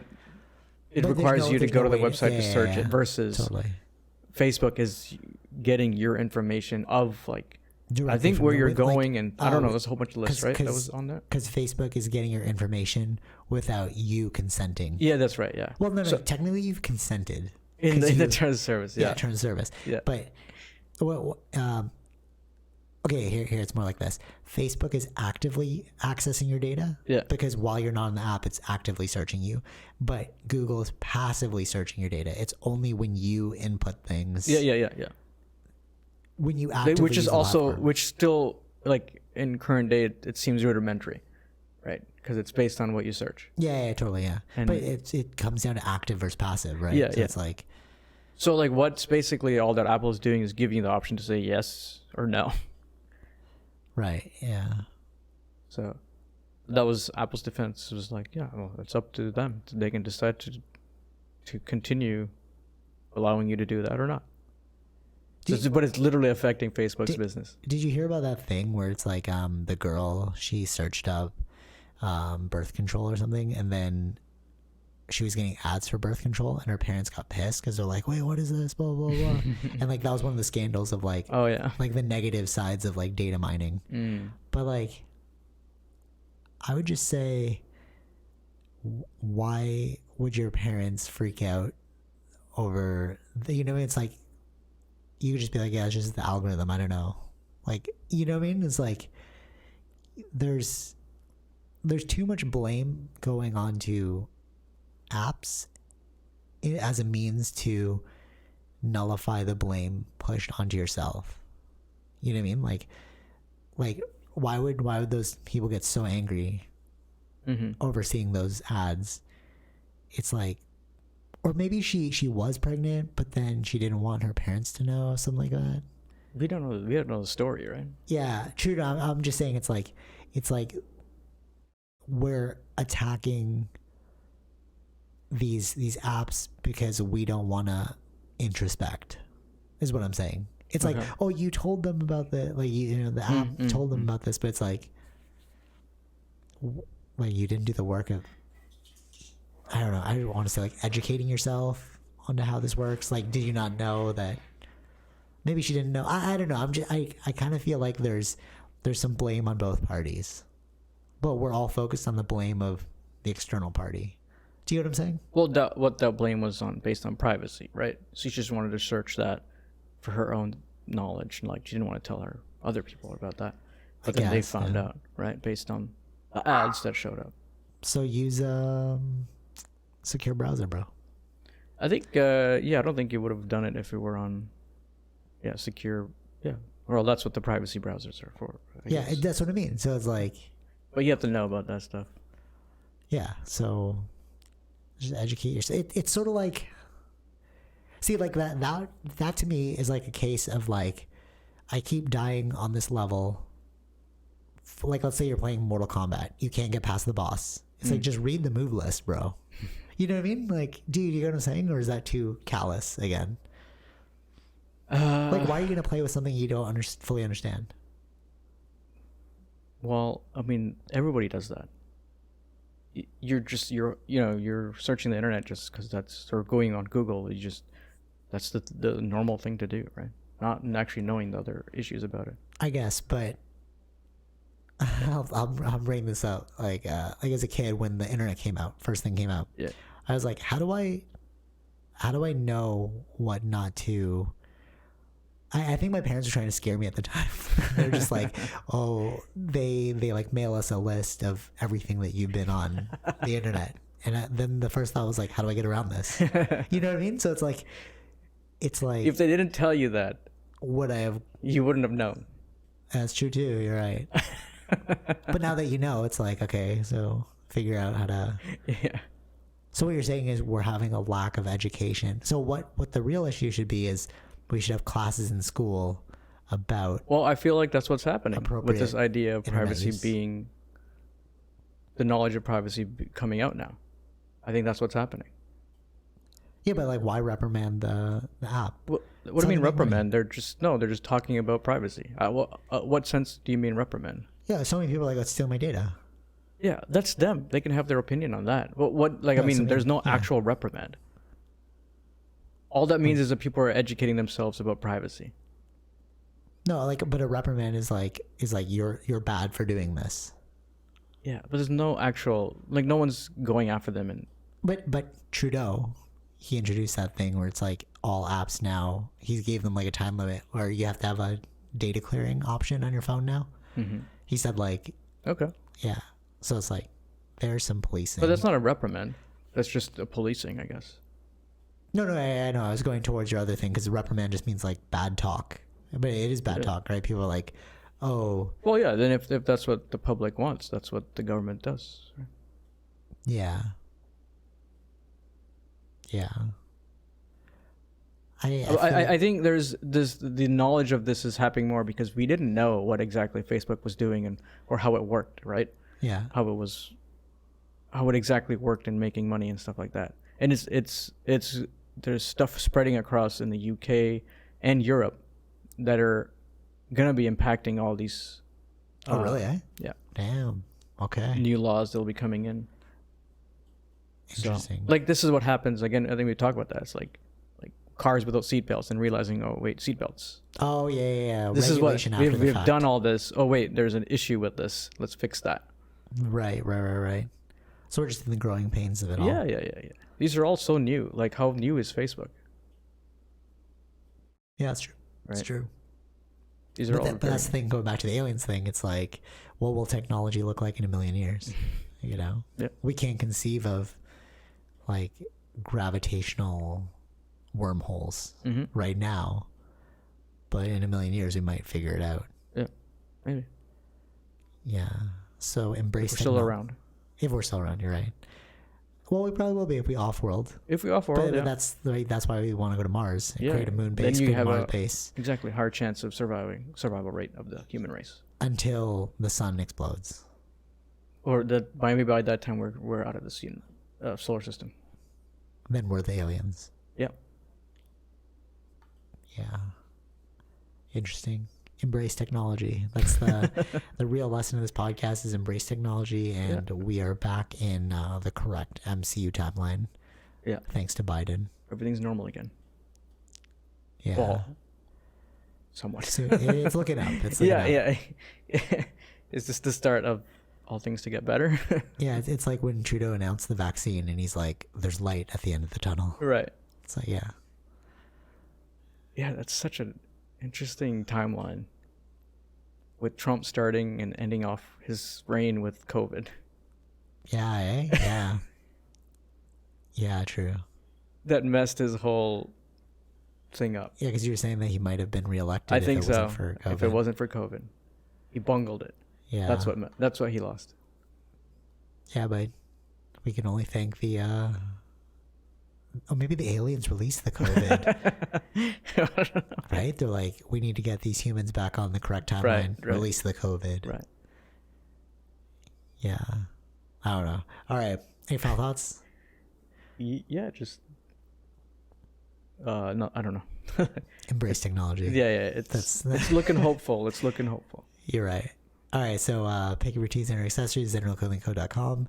it requires you to go to the website to search it. Versus Facebook is getting your information of, like, I think where you're going, like, and I don't know, there's a whole bunch of lists, right? That was on there. Because Facebook is getting your information without you consenting. Yeah, that's right. Yeah. Well, no. Technically, you've consented in the terms of service. Yeah, terms of service. Yeah. But okay, here it's more like this. Facebook is actively accessing your data. Yeah. Because while you're not in the app, it's actively searching you. But Google is passively searching your data. It's only when you input things. Yeah. When you actively which is use the also platform. Which still, like, in current day, it seems rudimentary, right? Because it's based on what you search. Yeah, totally, yeah. And but it comes down to active versus passive, right? Yeah, so it's like. So, like, what's basically all that Apple is doing is giving you the option to say yes or no. Right. Yeah. So that was Apple's defense. It was like, yeah, well, it's up to them. They can decide to continue allowing you to do that or not. But it's literally affecting Facebook's business. Did you hear about that thing where it's like the girl, she searched up birth control or something, and then she was getting ads for birth control, and her parents got pissed because they're like, wait, what is this? Blah, blah, blah. And, like, that was one of the scandals of, like, oh yeah, like the negative sides of, like, data mining. But, like, I would just say, why would your parents freak out over it's like, you could just be like, yeah, it's just the algorithm, I don't know, like, you know what I mean? It's like there's too much blame going on to apps as a means to nullify the blame pushed onto yourself. You know what I mean? Like why would those people get so angry over seeing those ads? It's like, or maybe she was pregnant, but then she didn't want her parents to know, something like that. We don't know the story, right? Yeah, true. I'm just saying it's like we're attacking these apps because we don't want to introspect, is what I'm saying. It's like, oh, you told them about the, like, the app told them about this, but it's like you didn't do the work of, I don't know, I don't want to say, like, educating yourself onto how this works. Like, did you not know that? Maybe she didn't know. I don't know. I kind of feel like there's some blame on both parties, but we're all focused on the blame of the external party. Do you know what I'm saying? Well, what that blame was based on privacy, right? She just wanted to search that for her own knowledge, and, like, she didn't want to tell her other people about that. But then they found out, right, based on the ads that showed up. So use secure browser, bro. I think, I don't think you would have done it if it were on, secure, Well, that's what the privacy browsers are for. That's what I mean. So it's like, but you have to know about that stuff. Yeah. So just educate yourself. It's sort of like, see, like that to me is like a case of, like, I keep dying on this level. Like, let's say you're playing Mortal Kombat, you can't get past the boss. It's like, just read the move list, bro. You know what I mean? Like, dude, you know what I'm saying? Or is that too callous again? Like, why are you gonna play with something you don't fully understand? Well, I mean, everybody does that. You're searching the internet just because that's, or going on Google. That's the normal thing to do, right? Not actually knowing the other issues about it. I guess, but I'll bring this up. Like as a kid, when the internet first thing came out, I was like, how do I know what not to I think my parents were trying to scare me at the time. They're just like, oh, they like mail us a list of everything that you've been on the internet. And then the first thought was like, how do I get around this? You know what I mean? So it's like if they didn't tell you that, would I have? You wouldn't have known. That's true too. You're right. But now that you know, it's like, okay, so figure out how to. Yeah. So what you're saying is we're having a lack of education. So what the real issue should be is we should have classes in school about. Well, I feel like that's what's happening with this idea of privacy being. The knowledge of privacy coming out now. I think that's what's happening. Yeah, but like, why reprimand the app? What do you mean reprimand? They're just talking about privacy. What sense do you mean reprimand? Yeah, so many people are like, let's steal my data. Yeah, that's them. They can have their opinion on that. What like, I mean, there's no actual reprimand. All that means is that people are educating themselves about privacy. No, like, but a reprimand is like you're bad for doing this. Yeah, but there's no actual, like, no one's going after them. And but Trudeau, he introduced that thing where it's like all apps now, he gave them like a time limit where you have to have a data clearing option on your phone now. Mm-hmm. He said like, okay, yeah, so it's like there's some policing. But that's not a reprimand. That's just a policing, I guess. No, I know. I was going towards your other thing because reprimand just means like bad talk, but it is bad talk, right? People are like, oh, well, yeah. Then if that's what the public wants, that's what the government does. Right? Yeah. I think there's the knowledge of this is happening more because we didn't know what exactly Facebook was doing or how it worked, right? Yeah. How it exactly worked in making money and stuff like that. And it's there's stuff spreading across in the UK and Europe that are gonna be impacting all these. Oh, really? Yeah. Damn. Okay. New laws that'll be coming in. Interesting. So, like, this is what happens again. I think we talk about that. It's like cars without seatbelts and realizing, oh wait, seatbelts. Oh yeah. This is what we've done all this. Oh wait, there's an issue with this. Let's fix that. Right. So we're just in the growing pains of it all. Yeah. These are all so new. Like, how new is Facebook? Yeah, that's true. Right? It's true. These are but that's the thing. Going back to the aliens thing, it's like, what will technology look like in a million years? You know, we can't conceive of like gravitational wormholes right now, but in a million years we might figure it out. Yeah, maybe. Yeah. So embrace. If we're still around. If we're still around, you're right. Well, we probably will be if we off-world. If we off-world, but that's why we want to go to Mars and create a moon base, then you have Mars base. Exactly, higher chance of survival rate of the human race until the sun explodes. Or maybe by that time we're out of the solar system. Then we're the aliens. Yeah. Yeah. Interesting. Embrace technology. That's the real lesson of this podcast is embrace technology, and we are back in the correct MCU timeline. Yeah. Thanks to Biden. Everything's normal again. Yeah. Well, somewhat. So it's looking up. It's looking up. Yeah. Is this the start of all things to get better? Yeah, it's like when Trudeau announced the vaccine and he's like, there's light at the end of the tunnel. Right. It's like, yeah. Yeah, that's such an interesting timeline with Trump starting and ending off his reign with COVID. Yeah, Yeah. Yeah, true. That messed his whole thing up. Yeah, because you were saying that he might have been reelected. I think so. If it wasn't for COVID, he bungled it. Yeah, that's what he lost. Yeah, but we can only thank the. Maybe the aliens released the COVID. I don't know. Right? They're like, we need to get these humans back on the correct timeline. Right. Release the COVID. Right. Yeah. I don't know. All right. Any final thoughts? Yeah, just. No, I don't know. Embrace technology. Yeah. It's looking hopeful. It's looking hopeful. You're right. All right. So pick up your tees and accessories at ZenRealClothingCo.com.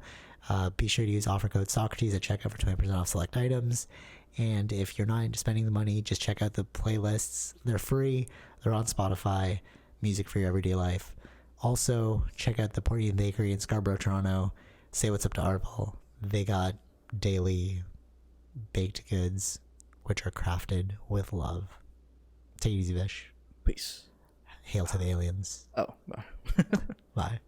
Be sure to use offer code Socrates at checkout for 20% off select items. And if you're not into spending the money, just check out the playlists. They're free. They're on Spotify. Music for your everyday life. Also, check out the Portian Bakery in Scarborough, Toronto. Say what's up to Arpal. They got daily baked goods, which are crafted with love. Take it easy, Vish. Peace. Hail to the aliens. Oh, bye. Bye.